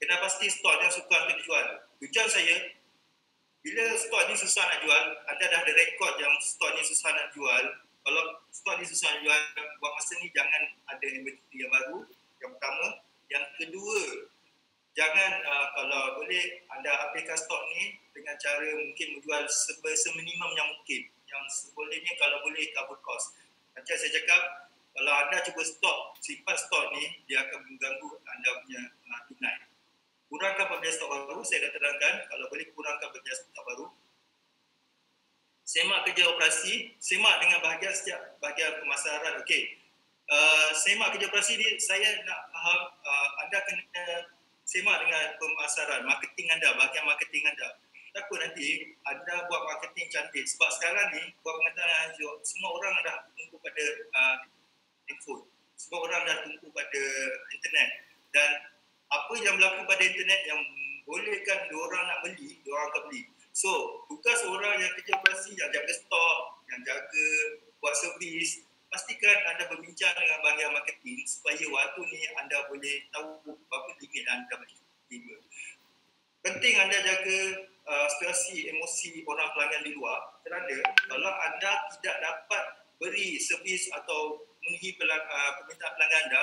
Kena pasti stok yang sukar untuk dijual. Tujuan saya, bila stok ni susah nak jual, anda dah ada rekod yang stok ni susah nak jual. Kalau stok ni susah nak jual, buat masa ni jangan ada inventory yang baru. Yang pertama. Yang kedua, jangan kalau boleh anda habiskan stok ni dengan cara mungkin menjual seminimum yang mungkin. Yang sebolehnya kalau boleh cover cost. Macam saya cakap, kalau anda cuba simpan stok ni, dia akan mengganggu anda punya tunai. Kurangkan pembelian stok baru, saya dah terangkan, kalau boleh kurangkan pembelian stok baru. Semak kerja operasi, semak dengan bahagian pemasaran. Okey, semak kerja operasi ni, saya nak faham anda kena semak dengan pemasaran, marketing anda, bahagian marketing anda. Takut nanti anda buat marketing cantik. Sebab sekarang ni, buat pengetahuan semua orang dah tunggu pada info. sebab orang dah tumpu pada internet. Dan apa yang berlaku pada internet yang bolehkan diorang nak beli, diorang akan beli. So, tugas orang yang kerja operasi, yang jaga stok, yang jaga buat servis, pastikan anda berbincang dengan bahagian marketing supaya waktu ni anda boleh tahu berapa limit anda bagi. Penting anda jaga situasi emosi orang pelanggan di luar, kerana kalau anda tidak dapat beri servis atau memenuhi permintaan pelanggan anda,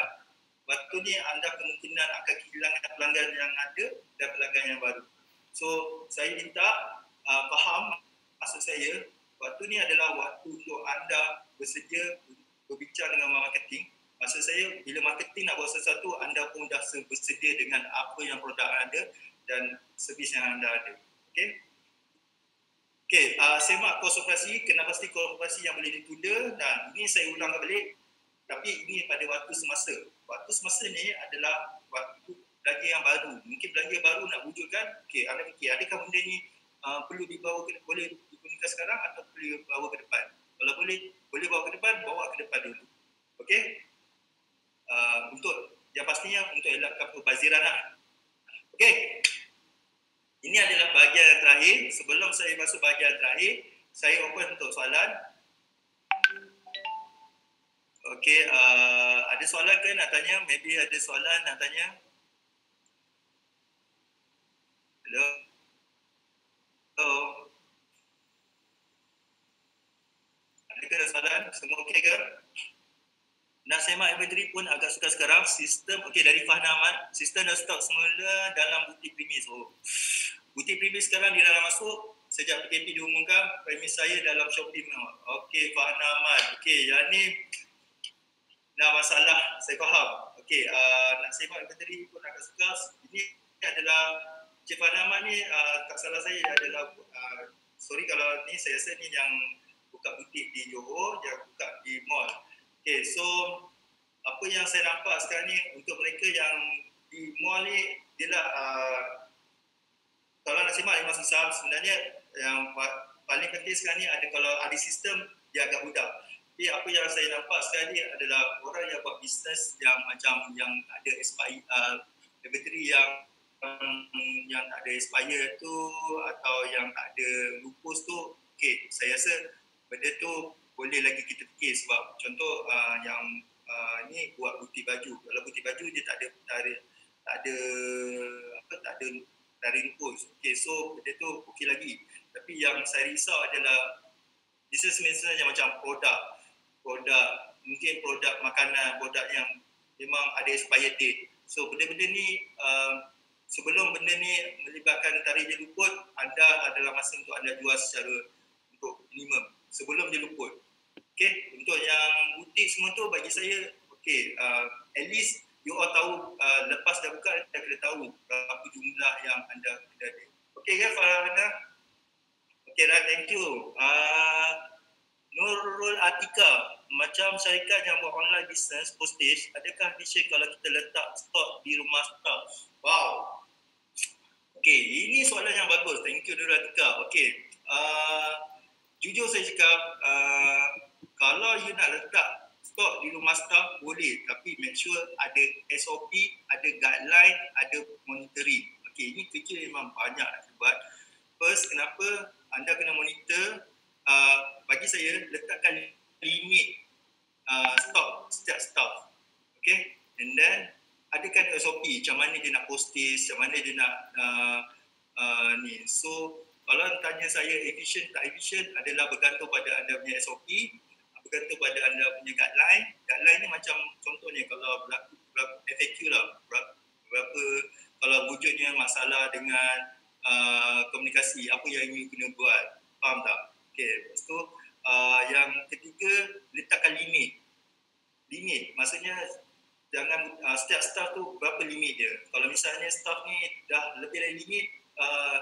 waktu ni anda kemungkinan akan kehilangan pelanggan yang ada dan pelanggan yang baru. So, saya minta faham maksud saya, waktu ni adalah waktu untuk anda bersedia berbincang dengan marketing. Maksud saya, bila marketing nak buat sesuatu, anda pun dah bersedia dengan apa yang produk anda dan servis yang anda ada. Okey? Okey, semak kos operasi, kena pasti kos operasi yang boleh ditunda. Dan ini saya ulang balik, tapi ini pada waktu semasa. Waktu semasa ni adalah waktu belanja yang baru. Mungkin belanja baru nak wujudkan, okey, anda fikir, adakah benda ni perlu dibawa boleh digunakan sekarang atau perlu bawa ke depan? Kalau boleh bawa ke depan, bawa ke depan dulu. Okey? Untuk yang pastinya untuk elakkan perbaziran lah. Okey. Ini adalah bahagian yang terakhir. Sebelum saya masuk bahagian terakhir, saya open untuk soalan. Okey, ada soalan ke nak tanya? Maybe ada soalan nak tanya. Hello. Hello. Adakah ada soalan? Semua okey ke? Nak semak inventory pun agak sukar sekarang. Sistem, okey, dari Fahna Ahmad, sistem dah stok semula dalam butik premis. Oh, butik premis sekarang dia dah masuk sejak PKP diumumkan. Premis saya dalam Shopee memang. Okey, Fahna Ahmad. Okey, yang ni nak masalah, saya faham. Okey, nak semak inventory pun agak sukar. Ini adalah Cik Fahna Ahmad ni, tak salah saya adalah, sorry kalau ni saya rasa ni yang buka butik di Johor, yang buka di mall. Okay, so apa yang saya nampak sekarang ni untuk mereka yang di mall ni, dia lah, kalau nak simak memang susah. Sebenarnya yang paling penting sekarang ni ada, kalau ada sistem, dia agak mudah. Tapi apa yang saya nampak sekarang ni adalah orang yang buat bisnes yang macam yang ada expire, inventory yang tak ada expire tu atau yang tak ada lupus tu, okay, saya rasa benda tu boleh lagi kita fikir. Sebab contoh yang ni buat butik baju. Kalau butik baju dia tak ada tarik lupus. Okey, so benda tu okey lagi. Tapi yang saya risau adalah bisnes yang macam produk, mungkin produk makanan, produk yang memang ada expired date. So benda-benda ni sebelum benda ni melibatkan tarik je luput, anda adalah masa untuk anda jual secara untuk minimum sebelum dia luput. Okey, untuk yang butik semua tu bagi saya okey, at least you all tahu lepas dah buka anda kena tahu berapa jumlah yang anda ada. Okey kan Farhana? Okey right, thank you. Nurul Atika, macam syarikat yang buat online business postage, adakah bisa kalau kita letak stok di rumah staff? Wow. Okey, ini soalan yang bagus. Thank you Nurul Atika. Okey. Jujur saya cakap, kalau you nak letak stok di rumah staff boleh, tapi make sure ada SOP, ada guideline, ada monitoring. Okey, ini fikir memang banyak nak buat. First, kenapa anda kena monitor? Bagi saya, letakkan limit stok setiap staff. Okey, and then adakan SOP, macam mana dia nak postage, macam mana dia nak ni. So, kalau tanya saya efisien tak efisien adalah bergantung pada anda punya SOP, bergantung pada anda punya guideline. Guideline ni macam contohnya kalau berlaku FAQ lah, berapa kalau wujudnya masalah dengan komunikasi, apa yang you kena buat, faham tak? Okay, lepas tu yang ketiga, letakkan limit. Maksudnya jangan setiap staff tu berapa limit dia. Kalau misalnya staff ni dah lebih dari limit,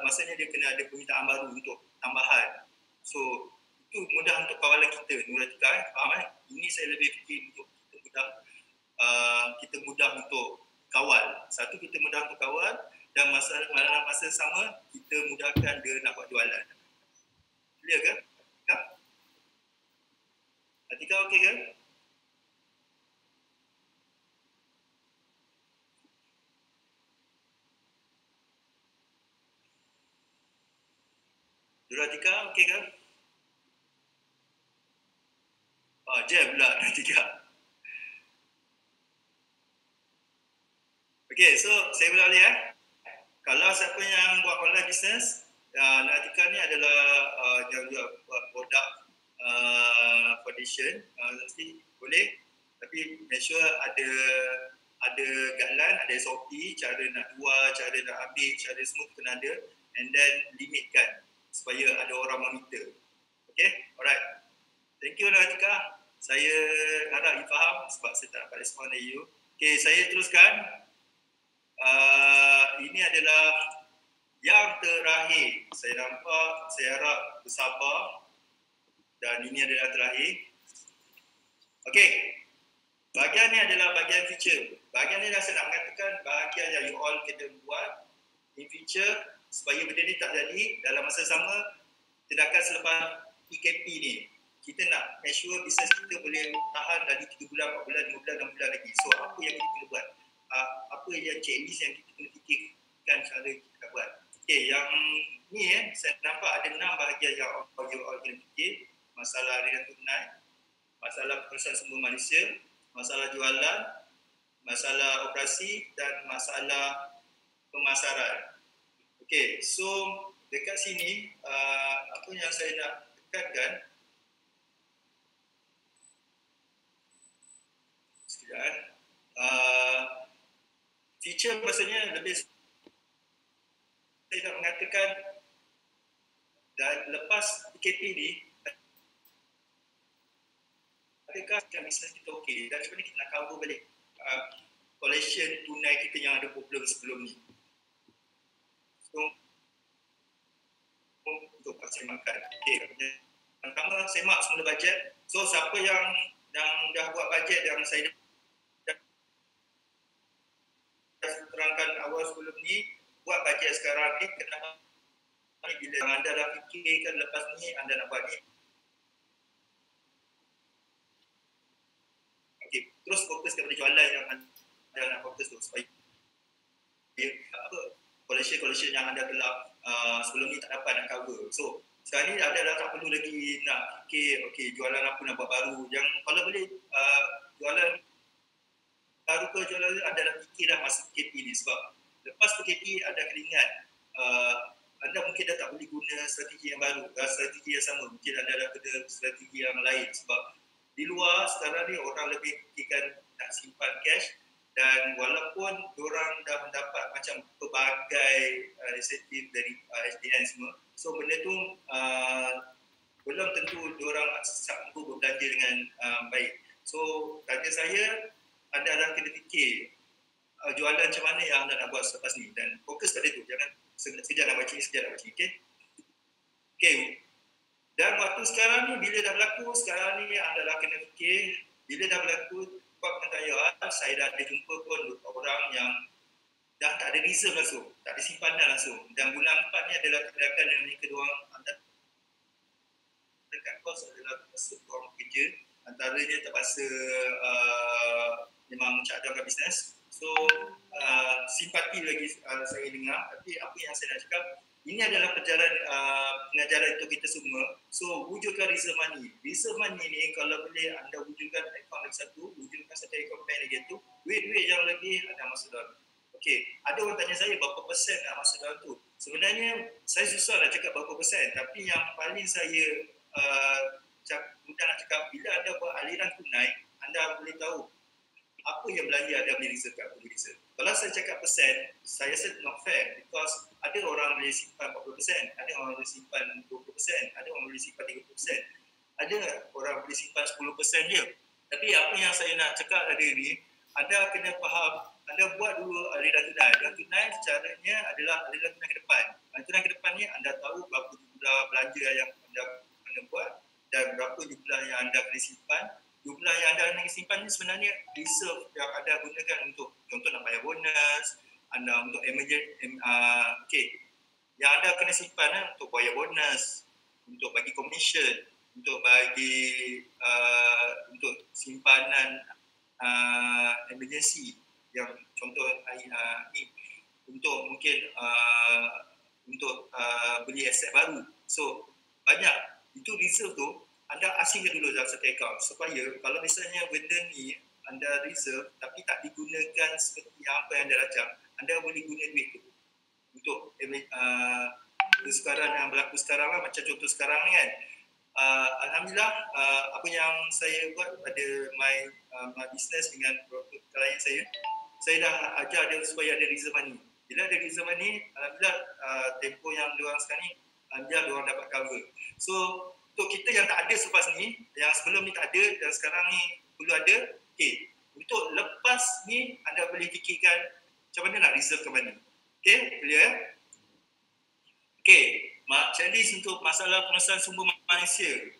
maksudnya dia kena ada permintaan baru untuk tambahan. So itu mudah untuk kawalan kita, Nuratika, faham kan? Ini saya lebih fikir untuk kita mudah untuk kawal. Satu, kita mudah untuk kawal, dan masa sama kita mudahkan dia nak buat jualan. Clear ke? Atika okey ke? Nuratika, okey ke? Jam pula Nuratika. Okey, so saya ulang balik Kalau siapa yang buat online business, Nuratika ni adalah yang buat produk foundation, nanti boleh, tapi make sure ada guideline, ada SOP, cara nak jual, cara nak ambil, cara semua kena ada, and then limitkan supaya ada orang monitor. Okay, alright. Thank you Nuratika. Saya harap you faham sebab saya tak dapat respon dari you. Okay, saya teruskan. Ini adalah yang terakhir. Saya nampak, saya harap bersabar. Dan ini adalah terakhir. Okay. Bahagian ni adalah bahagian feature. Bahagian ni dah saya nak mengatakan bahagian yang you all kena buat in future supaya benda ni tak jadi dalam masa sama tindakan selepas PKP ni. Kita nak make sure bisnes kita boleh tahan dari 3 bulan, 4 bulan, 5 bulan, 6 bulan lagi. So apa yang kita kena buat? Apa yang checklist yang kita kena fikirkan cara kita buat. Okay, yang ni saya nampak ada 6 bahagian yang you all kena fikir. Masalah aliran tunai, masalah pengurusan sumber manusia, masalah jualan, masalah operasi dan masalah pemasaran. Okey, so dekat sini apa yang saya nak tekankan sekejap. Feature maksudnya lebih saya nak mengatakan dan lepas PKP ni adakah bisnes kita okey dan macam mana kita nak cover balik collection tunai kita yang ada problem sebelum ni. So untuk semakkan. Okey, yang pertama semak semula bajet. So siapa yang dah buat bajet yang saya dah terangkan awal sebelum ni, buat bajet sekarang ni kenapa bila anda dah fikirkan lepas ni anda nak buat ni. Okay, terus fokus kepada jualan yang anda nak fokus tu supaya collection yang anda telah sebelum ni tak dapat nak cover. So sekarang ni anda dah tak perlu lagi nak fikir okay, jualan apa nak buat baru. Yang kalau boleh jualan baru ke jualan anda dah fikir dah masa PKP ni sebab lepas PKP anda kena ingat anda mungkin dah tak boleh guna strategi yang baru, strategi yang sama. Mungkin anda dah kena strategi yang lain sebab di luar sekarang ni orang lebih fikirkan nak simpan cash dan walaupun diorang dah mendapat macam pelbagai insentif dari SDN semua, so benda tu belum tentu diorang sanggup berbelanja dengan baik. So tanya saya, anda dah kena fikir jualan macam mana yang anda nak buat selepas ni dan fokus pada itu, jangan sekejap nak baca, sekejap nak baca. Okay. Dan waktu sekarang ni bila dah berlaku, sekarang ni anda dah kena fikir, bila dah berlaku buat pentayaan, saya dah ada jumpa pun orang yang dah tak ada reserve langsung, tak ada simpanan langsung. Dan bulan 4 ni adalah tindakan yang ni kedua anda dekat kos adalah terpaksa orang kerja, antaranya terpaksa memang mencadangkan bisnes. So simpati lagi saya dengar, tapi apa yang saya nak cakap, ini adalah pengajaran untuk kita semua. So wujudkan reserve money. Reserve money ni kalau boleh anda wujudkan akaun lagi satu, wujudkan satu akaun bank lagi tu, duit-duit yang lebih anda masuk dalam. Okey, ada orang tanya saya berapa persen nak masuk dalam tu. Sebenarnya saya susah nak cakap berapa persen, tapi yang paling saya mudah nak cakap, bila anda buat aliran tunai, anda boleh tahu apa yang belanja anda boleh reserve kat boleh reserve. Kalau saya cakap persen, saya rasa not fair because ada orang boleh simpan 40%, ada orang boleh simpan 20%, ada orang boleh simpan 30%, ada orang boleh simpan 10% je. Tapi apa yang saya nak cakap hari ni, anda kena faham, anda buat dulu aliran tunai. Aliran tunai caranya adalah aliran tunai ke depan. Aliran tunai ke depan ni anda tahu berapa jumlah belanja yang anda kena buat dan berapa jumlah yang anda kena simpan. Jumlah yang anda nak simpan ni sebenarnya reserve yang anda gunakan untuk contoh nak bayar bonus, anda untuk emergency, yang anda kena simpan untuk bayar bonus, untuk bagi commission, untuk bagi untuk simpanan emergency yang contoh ni untuk mungkin untuk beli aset baru. So banyak itu reserve tu anda asingkan dulu dalam satu account supaya kalau misalnya benda ni anda reserve tapi tak digunakan seperti apa yang anda rancang, anda boleh guna duit tu untuk sekarang yang berlaku sekarang lah, macam contoh sekarang ni kan. Alhamdulillah apa yang saya buat pada my business dengan klien saya dah ajar dia supaya ada reserve money. Bila ada reserve money, alhamdulillah tempoh yang diorang sekarang ni alhamdulillah diorang dapat cover. So untuk kita yang tak ada selepas ni, yang sebelum ni tak ada dan sekarang ni perlu ada, okay, untuk lepas ni anda boleh fikirkan macam mana nak reserve ke mana. Okay, clear? Okay, challenge untuk masalah pengesahan sumber manusia.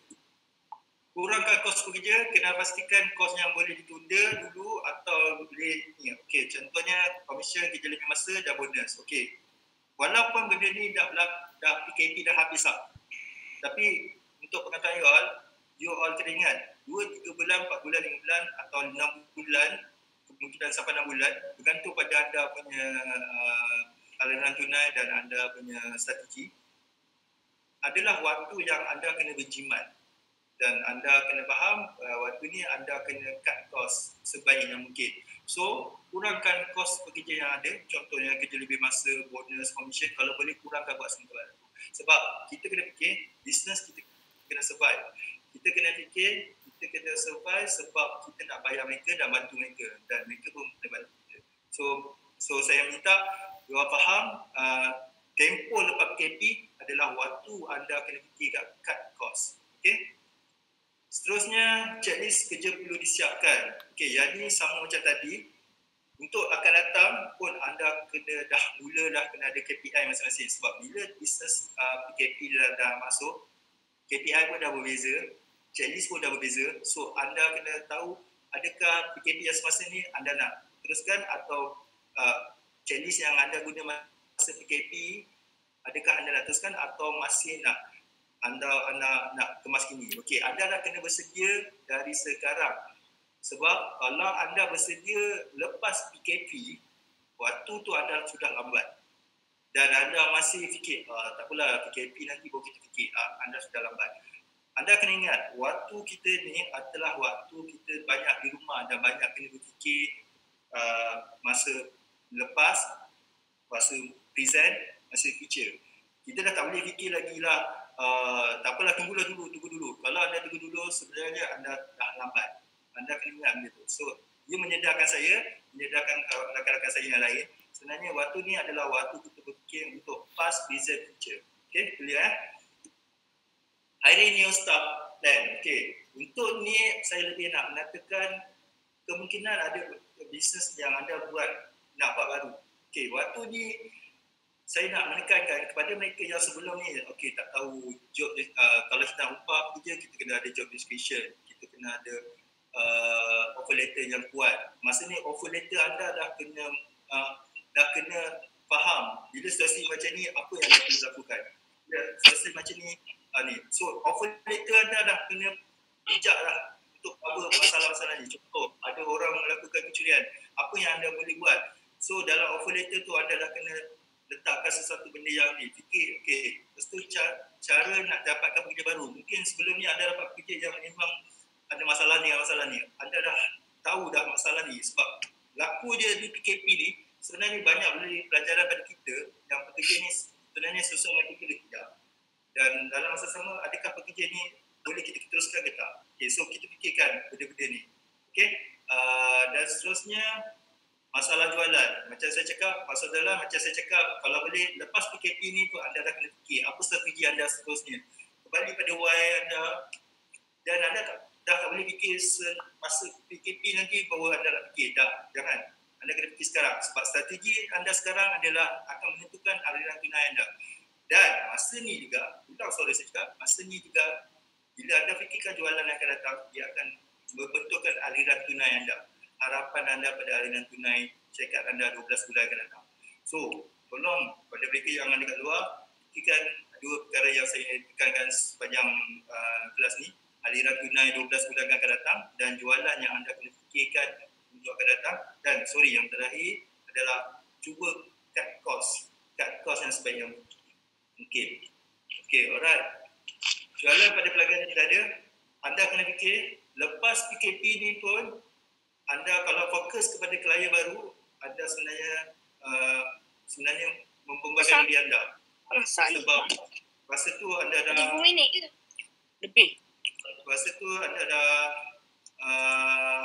Kurangkan kos pekerja, kena pastikan kos yang boleh ditunda dulu atau boleh ni. Okay, contohnya komisen kerja lebih masa dan bonus. Okay, walaupun benda ni dah PKP dah habis lah. Tapi untuk pengetahuan you all kena ingat 2, 3 bulan, 4 bulan, 5 bulan atau 6 bulan, kemungkinan sampai 6 bulan bergantung pada anda punya aliran tunai dan anda punya strategi, adalah waktu yang anda kena berjimat dan anda kena faham waktu ni anda kena cut cost sebaik yang mungkin. So kurangkan kos pekerja yang ada, contohnya kerja lebih masa, bonus, komisen, kalau boleh kurangkan buat sementara. Sebab kita kena fikir bisnes kita kena survive. Kita kena fikir kita kena survive sebab kita nak bayar mereka dan bantu mereka dan mereka pun kena bantu kita. So saya minta diorang faham tempoh lepas PKP adalah waktu anda kena fikir cut cost. Okay? Seterusnya, checklist kerja perlu disiapkan. Okay, yang ni sama macam tadi. Untuk akan datang pun anda dah kena ada KPI masing-masing. Sebab bila bisnes PKP dah masuk, KPI pun dah berbeza, checklist pun dah berbeza. So anda kena tahu adakah PKP yang semasa ni anda nak teruskan atau checklist yang anda guna masa PKP adakah anda nak teruskan atau masih nak anda nak kemas kini. Okey, anda dah kena bersedia dari sekarang. Sebab kalau anda bersedia lepas PKP, waktu tu anda sudah lambat. Dan anda masih fikir, tak apalah PKP nanti baru kita fikir, anda sudah lambat. Anda kena ingat, waktu kita ni adalah waktu kita banyak di rumah dan banyak kena berfikir masa lepas, masa present, masa future. Kita dah tak boleh fikir lagi lah, tak apalah tunggu dulu. Kalau anda tunggu dulu, sebenarnya anda dah lambat. Anda kena ingat benda tu. So, dia menyedarkan rakan-rakan saya yang lain. Sebenarnya waktu ni adalah waktu kita berfikir untuk past, present, future. Okay, clear Hiring new staff plan. Okay, untuk ni saya lebih nak mengatakan kemungkinan ada bisnes yang anda buat nak buat baru. Okay, waktu ni saya nak menekankan kepada mereka yang sebelum ni, okey, tak tahu job, kalau kita nak upah kerja, kita kena ada job description, kita kena ada offer letter yang kuat. Masa ni offer letter anda dah kena faham bila situasi macam ni apa yang anda perlu lakukan. Situasi macam ni so offer letter anda dah kena bijak lah untuk cover masalah-masalah ni. Contoh, ada orang melakukan kecurian, apa yang anda boleh buat. So dalam offer letter tu anda dah kena letakkan sesuatu benda yang fikir, okey, lepas tu cara nak dapatkan pekerja baru. Mungkin sebelum ni anda dapat pekerja yang memang ada masalah ni. Anda dah tahu dah masalah ni sebab laku dia di PKP ni sebenarnya banyak beri pelajaran pada kita yang pekerja ni sebenarnya sesuai dengan kita tidak. Dan dalam masa sama, adakah pekerja ni boleh kita teruskan ke tak? Okay, so kita fikirkan benda-benda ni. Okay, dan seterusnya masalah jualan. Macam saya cakap, kalau boleh lepas PKP ni pun anda dah kena fikir apa strategi anda seterusnya. Kembali pada why anda dan anda dah tak boleh fikir masa PKP nanti baru anda nak fikir. Jangan. Anda kena fikir sekarang sebab strategi anda sekarang adalah akan menentukan aliran tunai anda. Dan masa ni juga, masa ni juga bila anda fikirkan jualan yang akan datang, dia akan membentukkan aliran tunai anda. Harapan anda pada aliran tunai cekap anda 12 bulan akan datang. So, tolong pada mereka yang ada kat luar, fikirkan dua perkara yang saya tekankan sepanjang kelas ni. Aliran tunai 12 bulan akan datang dan jualan yang anda kena fikirkan untuk akan datang. Dan yang terakhir adalah cuba cut cost yang sebaik yang mungkin. Okay, alright. Jualan pada pelanggan tidak ada. Anda kena fikir, lepas PKP ni pun, anda kalau fokus kepada klien baru, anda sebenarnya membanggakan diri anda. Sebab masa tu anda dah 30 minit ke? Lebih. masa tu anda dah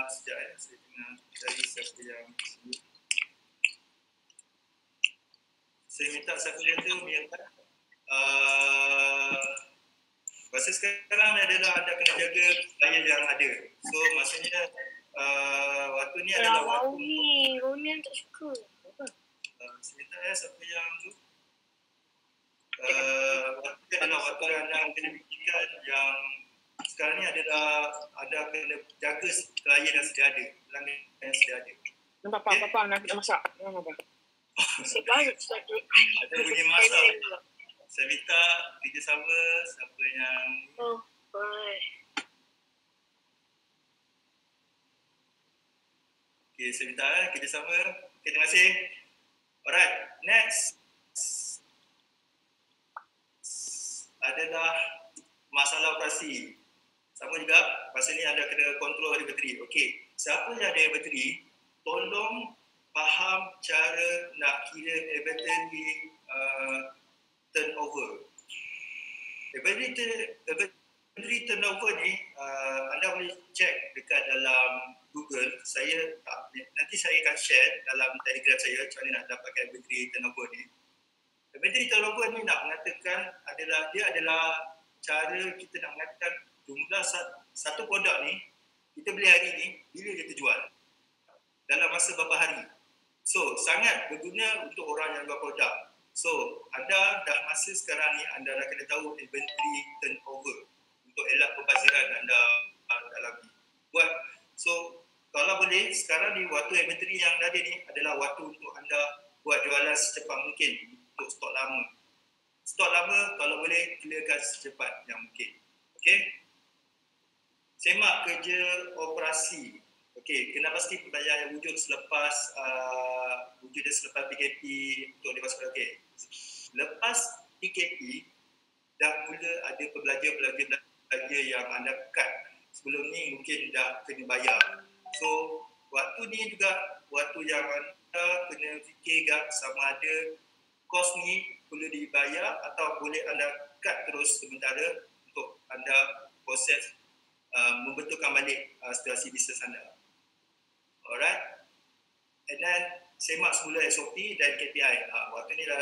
sekejap saya tengah cari siapa yang sebut. Saya minta siapa yang tu masa sekarang adalah anda kena jaga klien yang ada. So maksudnya waktu ni adalah waktu Romian tak suka. saya minta siapa yang tu waktu adalah waktu anda kena fikirkan yang sekarang ni adalah anda kena jaga klien yang sedia ada, pelanggan yang sedia ada. Nampak apa nak masak. Nampak. Ada bunyi masak. Saya minta kerjasama siapa yang Oh, bye. okay, saya minta kerjasama. Okay, terima kasih. Alright, next adalah masalah operasi. Sama juga, masa ni anda kena kontrol bateri. Okey, siapa yang ada bateri, tolong faham cara nak kira bateri turnover. Bateri turnover ni, anda boleh cek dekat dalam Google. Nanti saya akan share dalam Telegram saya macam mana nak dapatkan bateri turnover ni. Bateri turnover ni nak mengatakan dia adalah cara kita nak mengatakan jumlah satu produk ni kita beli hari ni bila dia terjual dalam masa berapa hari. So sangat berguna untuk orang yang jual produk. So anda dah masa sekarang ni anda dah kena tahu inventory turnover untuk elak pembaziran anda alami. So kalau boleh sekarang ni waktu inventory yang ada ni adalah waktu untuk anda buat jualan secepat mungkin untuk stok lama. Stok lama kalau boleh clearkan secepat yang mungkin. Okey. Semak kerja operasi. Okey, kena pasti pembayaran wujud selepas PKP untuk dipasarkan. Okey. Lepas PKP dah mula ada pembelajar yang anda cut. Sebelum ni mungkin dah kena bayar. So, waktu ni juga waktu yang anda kena fikir sama ada kos ni perlu dibayar atau boleh anda cut terus sementara untuk anda proses membetulkan balik situasi bisnes anda. Alright. And then semak semula SOP dan KPI. Waktu ni dah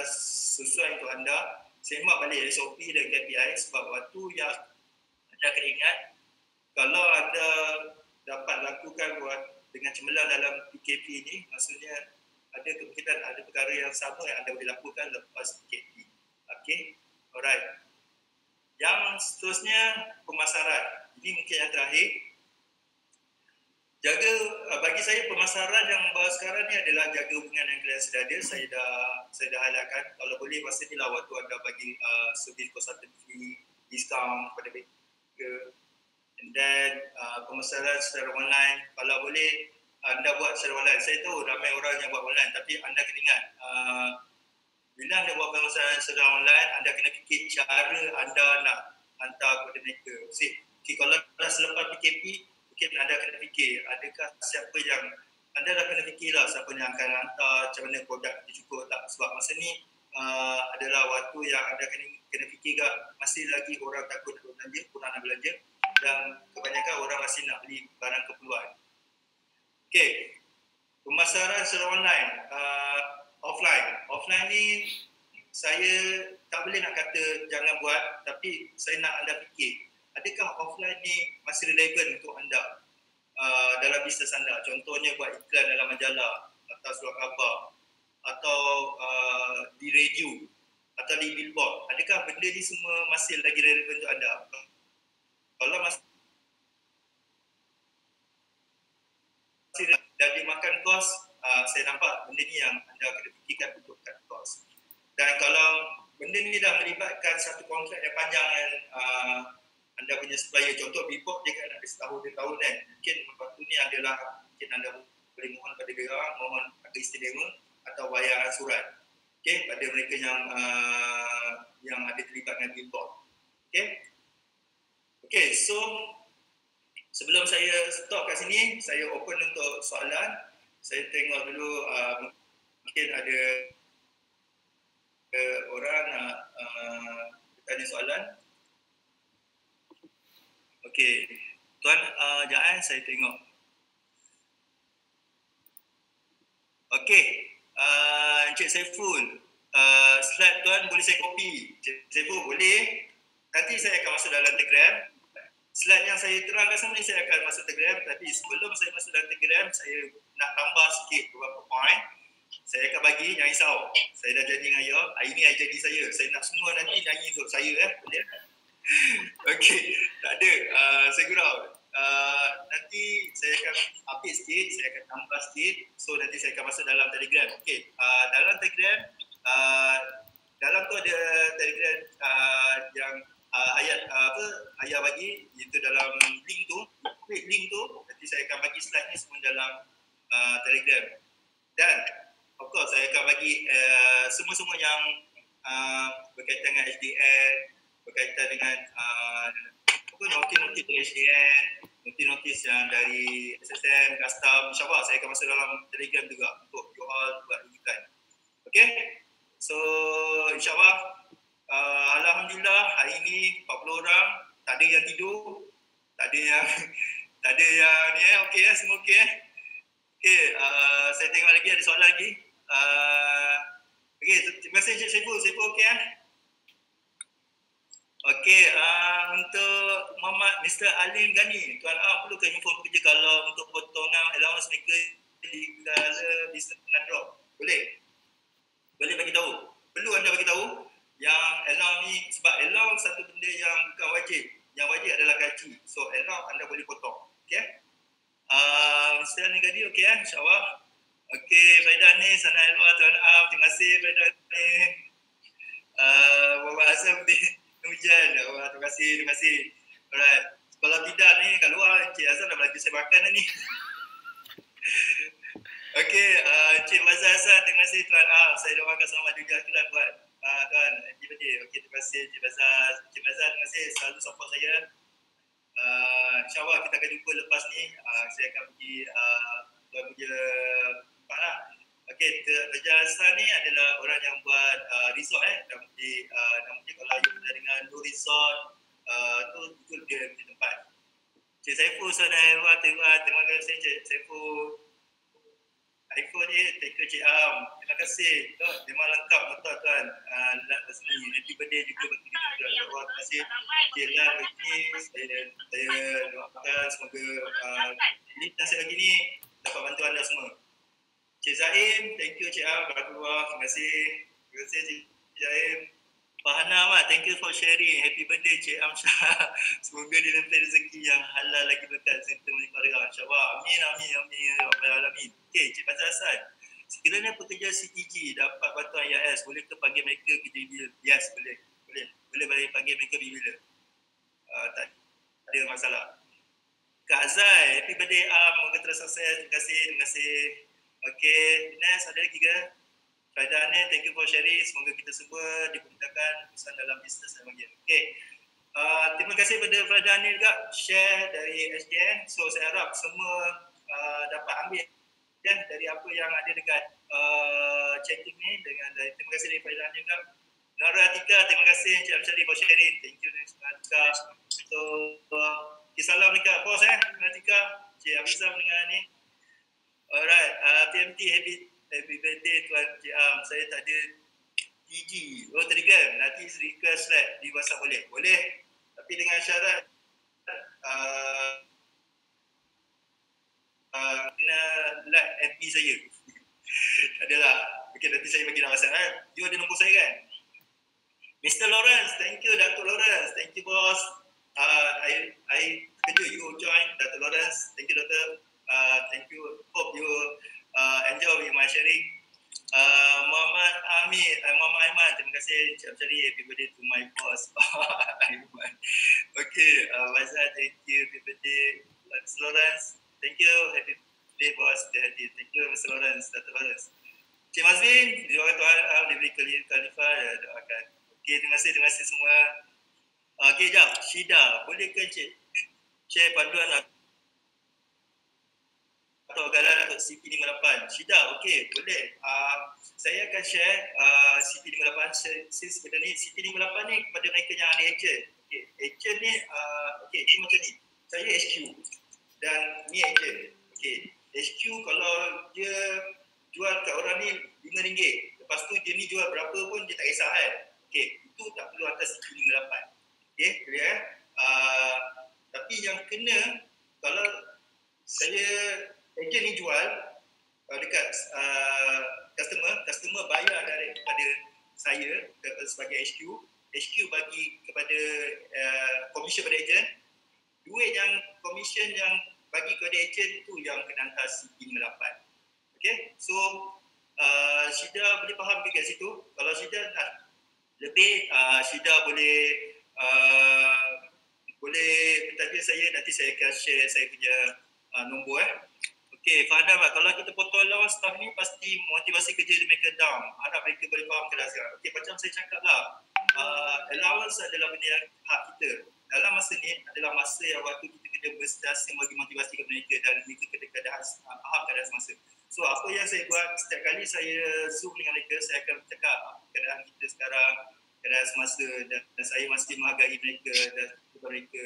sesuai untuk anda. Semak balik SOP dan KPI sebab waktu yang anda kena ingat kalau anda dapat lakukan dengan cemerlang dalam PKP ni, maksudnya ada kemungkinan ada perkara yang sama yang anda boleh lakukan lepas PKP. Okay. Alright. Yang seterusnya pemasaran. Ini mungkin yang terakhir. Bagi saya pemasaran yang bahas sekarang ni adalah jaga hubungan dengan klien sedia ada. Saya dah highlightkan. Kalau boleh masa ni lah waktu anda bagi servis consultant fee, discount kepada mereka. And then pemasaran secara online. Kalau boleh anda buat secara online. Saya tahu ramai orang yang buat online tapi anda kena ingat bila anda buat pemasaran secara online, anda kena fikir cara anda nak hantar kepada mereka. Okay, kalau dah selepas PKP, mungkin anda kena fikir adakah siapa yang anda dah kena fikirlah siapa yang akan hantar, macam mana produk itu cukup tak. Sebab masa ni adalah waktu yang anda kena fikir masih lagi orang takut nak belanja, kurang nak belanja dan kebanyakan orang masih nak beli barang keperluan. Okay, pemasaran secara online, offline ni saya tak boleh nak kata jangan buat, tapi saya nak anda fikir adakah offline ni masih relevan untuk anda dalam bisnes anda. Contohnya buat iklan dalam majalah atau surat khabar atau di radio atau di billboard. Adakah benda ni semua masih lagi relevan untuk anda? Kalau masih dah dimakan kos, saya nampak benda ni yang anda kena fikirkan untuk cut kos. Dan kalau benda ni dah melibatkan satu kontrak yang panjang yang anda punya supplier, contoh billboard dia kan ada setahun 2 tahun kan, mungkin waktu ni adalah mungkin anda boleh mohon pada dia orang, mohon harga istimewa atau bayar surat pada mereka yang ada terlibat dengan billboard. Okay. Okay, so sebelum saya stop kat sini, saya open untuk soalan. Saya tengok dulu mungkin ada orang nak tanya soalan. Okey, Tuan Jaan, saya tengok. Okey, Encik Saiful, slide Tuan boleh saya copy? Encik Saiful boleh. Nanti saya akan masuk dalam Telegram. Slide yang saya terangkan semua ni saya akan masuk Telegram. Tapi sebelum saya masuk dalam Telegram, saya nak tambah sikit beberapa point. Saya akan bagi, jangan risau. Saya dah janji dengan you. Hari ni hari jadi saya. Saya nak semua nanti nyanyi untuk saya. Boleh? Okey, tak ada. Saya gurau. Nanti saya akan update sikit, saya akan tambah sikit. So nanti saya akan masuk dalam Telegram. Okey, dalam Telegram, dalam tu ada Telegram yang ayah bagi, itu dalam link tu. Klik link tu, nanti saya akan bagi slide ni semua dalam Telegram. Dan of course saya akan bagi semua-semua yang berkaitan dengan HDN, berkaitan dengan notis-notis dari HDN, notis-notis yang dari SSM, custom, insyaAllah saya akan masuk dalam Telegram juga untuk you all buat rujukan. Okay, so insyaAllah Alhamdulillah hari ini 40 orang, tak ada yang tidur, tak ada yang ni okey semua okey okey. Saya tengok lagi ada soalan lagi. Okey, terima kasih Encik Saiful okey Okey, untuk Muhammad Mr. Alim Ghani, Tuan perlukan info pekerja kalau untuk potongan allowance mereka di kala bisnes kena drop? Boleh bagi tahu. Perlu anda bagi tahu yang allowance ni, sebab allowance satu benda yang bukan wajib. Yang wajib adalah gaji. So allowance anda boleh potong. Okey. Mr. Alim Ghani okey insya-Allah. Okey, Faidah ni sana elwa Tuan terima kasih Faidah ni. Bapak Azam ni hujan. Terima kasih. Alright. Kalau tidak ni kat luar Encik Azam dah bagi saya makan dah ni. Okey, Encik Mazhar Hassan, terima kasih Tuan saya doakan selamat juga akhirat buat Tuan. Happy birthday. Okey, terima kasih Encik Mazhar. Encik Mazhar, terima kasih selalu support saya. InsyaAllah kita akan jumpa lepas ni. Saya akan pergi Tuan punya tempat lah. Okey, Raja Hassan ni adalah orang yang buat resort nama dia kalau you pernah dengan Blue Resort tu dia punya tempat. Cik Saiful Sanaiwa, terima kasih Cik Saiful. iPhone ni, thank you Cik terima kasih. Memang lengkap betul Tuan. Resmi, happy birthday juga bagi kita juga. Terima kasih Cik Lan ini. Saya doakan semoga ini nasihat lagi ni dapat bantu anda semua. Cik Zaim, thank you Cik Barakallah. Terima kasih Cik Zaim. Pak Hana Ahmad, thank you for sharing. Happy birthday Cik Amsyah. Semoga dilempar rezeki yang halal lagi berkat serta keluarga. InsyaAllah. Amin. Ya Rabbal Alamin. Okey, Cik Fazal Hassan. Sekiranya pekerja CTG dapat bantuan IAS, boleh ke panggil mereka kerja bila? Yes, boleh. Boleh panggil mereka bila. Tak ada masalah. Kak Azai, happy birthday Moga terus sukses. Terima kasih. Okey, next ada lagi ke? Faidah ni, thank you for sharing. Semoga kita semua dipermudahkan urusan dalam bisnes dan bagian. Okey. Terima kasih kepada Faidah ni juga share dari SDN. So saya harap semua dapat ambil dari apa yang ada dekat chatting ni dengan terima kasih dari Faidah ni juga. Nara Atika, terima kasih Encik Amsyari for sharing. Thank you Atika. So salam dekat bos Nara Atika, Encik Abizam dengan ni. Alright, TMT happy birthday Tuan Cik saya tak ada TG. Telegram. Nanti request slide di WhatsApp boleh. Tapi dengan syarat kena like FB saya. Adalah. Okey, nanti saya bagi nama WhatsApp You ada nombor saya kan? Mr. Lawrence, thank you Dato' Lawrence. Thank you boss. I kejut you join Dato' Lawrence. Thank you Dato'. Thank you. Hope you enjoy with my sharing. Muhammad Aiman, terima kasih Encik Amsyari. Happy birthday to my boss. Aiman. Okay, Mazhar, thank you. Happy birthday. Mr. Lawrence, thank you. Happy birthday boss. Thank you Mr. Lawrence, Dr. Lawrence. Cik Mazlin, doakan Tuhan diberi khalifah, doakan. Okay, terima kasih semua. Okey, jap. Syida, boleh ke Encik share panduan atau galaran untuk CP58? Syida, okey, boleh. Saya akan share CP58 since benda ni, CP58 ni kepada mereka yang ada agent. Okey, agent ni, okey, dia macam ni. Saya HQ dan ni agent. Okey, HQ kalau dia jual kat orang ni RM5, lepas tu dia ni jual berapa pun dia tak kisah kan. Okey, itu tak perlu atas CP58. Okey, clear tapi yang kena kalau saya agent ni jual dekat customer bayar daripada saya sebagai HQ bagi kepada commission pada agent, duit yang commission yang bagi kepada agent tu yang kena hantar CP58. Okay, so Syida boleh faham ke kat situ? Kalau Syida nak lebih, Syida boleh bertanya saya, nanti saya akan share saya punya nombor. Okey, faham tak? Kalau kita potong allowance staff ni pasti motivasi kerja mereka down. Harap mereka boleh faham kelas sekarang. Okey, macam saya cakap lah, allowance adalah benda yang hak kita. Dalam masa ni adalah masa yang waktu kita kena bersentiasa bagi motivasi kepada mereka dan mereka kena faham keadaan semasa. So, apa yang saya buat setiap kali saya Zoom dengan mereka, saya akan cakap keadaan kita sekarang, keadaan semasa dan saya masih menghargai mereka dan mereka.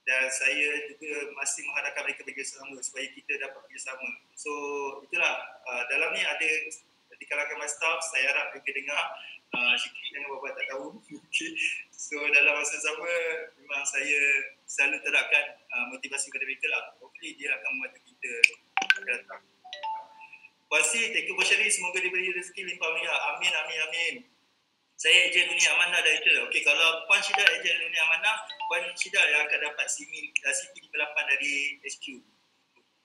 Dan saya juga masih mengharapkan mereka bekerjasama supaya kita dapat bekerjasama. So itulah, dalam ni ada di kalangan my staff, saya harap mereka dengar. Syukri jangan buat tak tahu. So dalam masa sama memang saya selalu terapkan motivasi kepada mereka lah. Hopefully dia akan membantu kita akan datang. Puasi, thank you for sharing. Semoga diberi rezeki limpah rupiah. Amin, amin, amin. Saya ejen Dunia Amanah dari Twitter. Okey, kalau Puan Syida ejen Dunia Amanah, Puan Syida yang akan dapat CP58 dari HQ.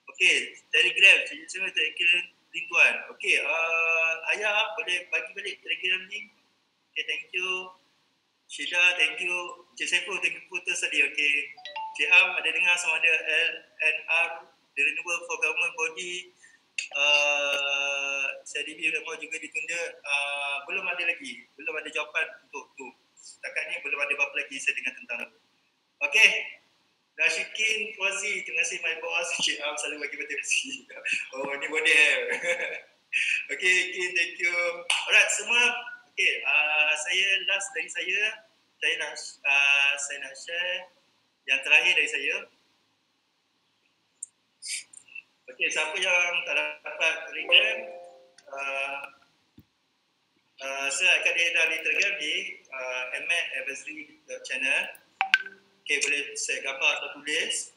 Okey, Telegram, saya Telegram link tuan. Okey, Ayah boleh bagi balik Telegram link. Okey, thank you. Syida, thank you. Cik Saiful, thank you putus tadi. Okey. Cik Am ada dengar sama ada LNR, the Renewable for Government Body. CDB report juga ditunda, belum ada lagi, belum ada jawapan untuk tu. Setakat ni belum ada apa-apa lagi saya dengar tentang itu. Okey, Nashikin Wazi, terima kasih my boss. Cik Am selalu bagi motivasi. Oh, ni model. Okey, thank you. Alright, semua. Okey, saya last dari saya nak share yang terakhir dari saya. Okey, siapa yang tak dapat Telegram, saya akan edar di Telegram di ahmad@advisory.channel. Okey, boleh saya gambar atau tulis.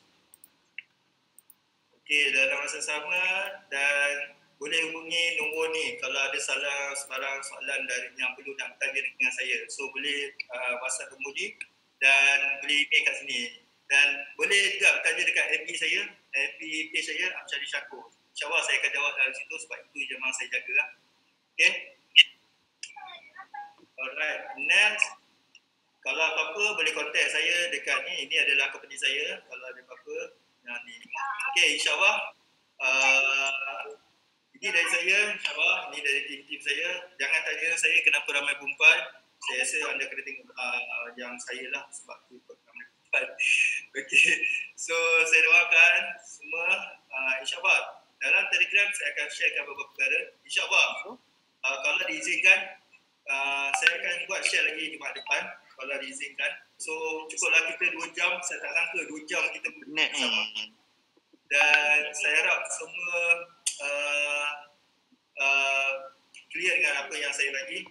Okey, dalam masa sama dan boleh hubungi nombor ni kalau ada salah sebarang soalan dari yang perlu nak tanya dengan saya. So boleh WhatsApp nombor ni dan boleh email kat sini. Dan boleh juga bertanya dekat FB saya, FB page saya, Amsyari Syakur. InsyaAllah saya akan jawab dari situ sebab itu je memang saya jaga lah. Okay. Alright, next. Kalau apa-apa boleh contact saya dekat ni. Ini adalah company saya. Kalau ada apa-apa, ni. Okay, insyaAllah. Ini dari saya, insyaAllah. Ini dari tim-tim saya. Jangan tanya saya kenapa ramai perempuan. Saya rasa anda kena tengok yang saya lah sebab tu ramai perempuan. Okay, so saya doakan semua insyaAllah. Dalam Telegram saya akan sharekan beberapa perkara. InsyaAllah kalau diizinkan saya akan buat share lagi Jumaat depan kalau diizinkan. So cukuplah kita 2 jam. Saya tak sangka 2 jam kita bersama. Dan saya harap semua clear dengan apa yang saya bagi.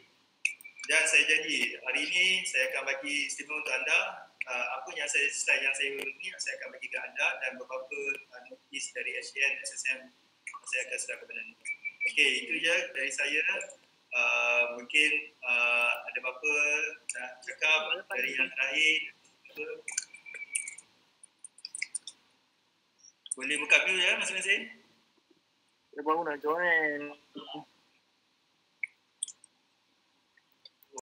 Dan saya janji hari ini saya akan bagi istimewa untuk anda. Apa yang saya slide yang saya ni saya akan bagi ke anda dan beberapa notis dari HN, SSM saya akan serahkan kepada anda. Okey, itu je dari saya. Mungkin ada apa-apa nak cakap dari yang terakhir. Boleh buka view ya masing-masing. Dia baru nak join.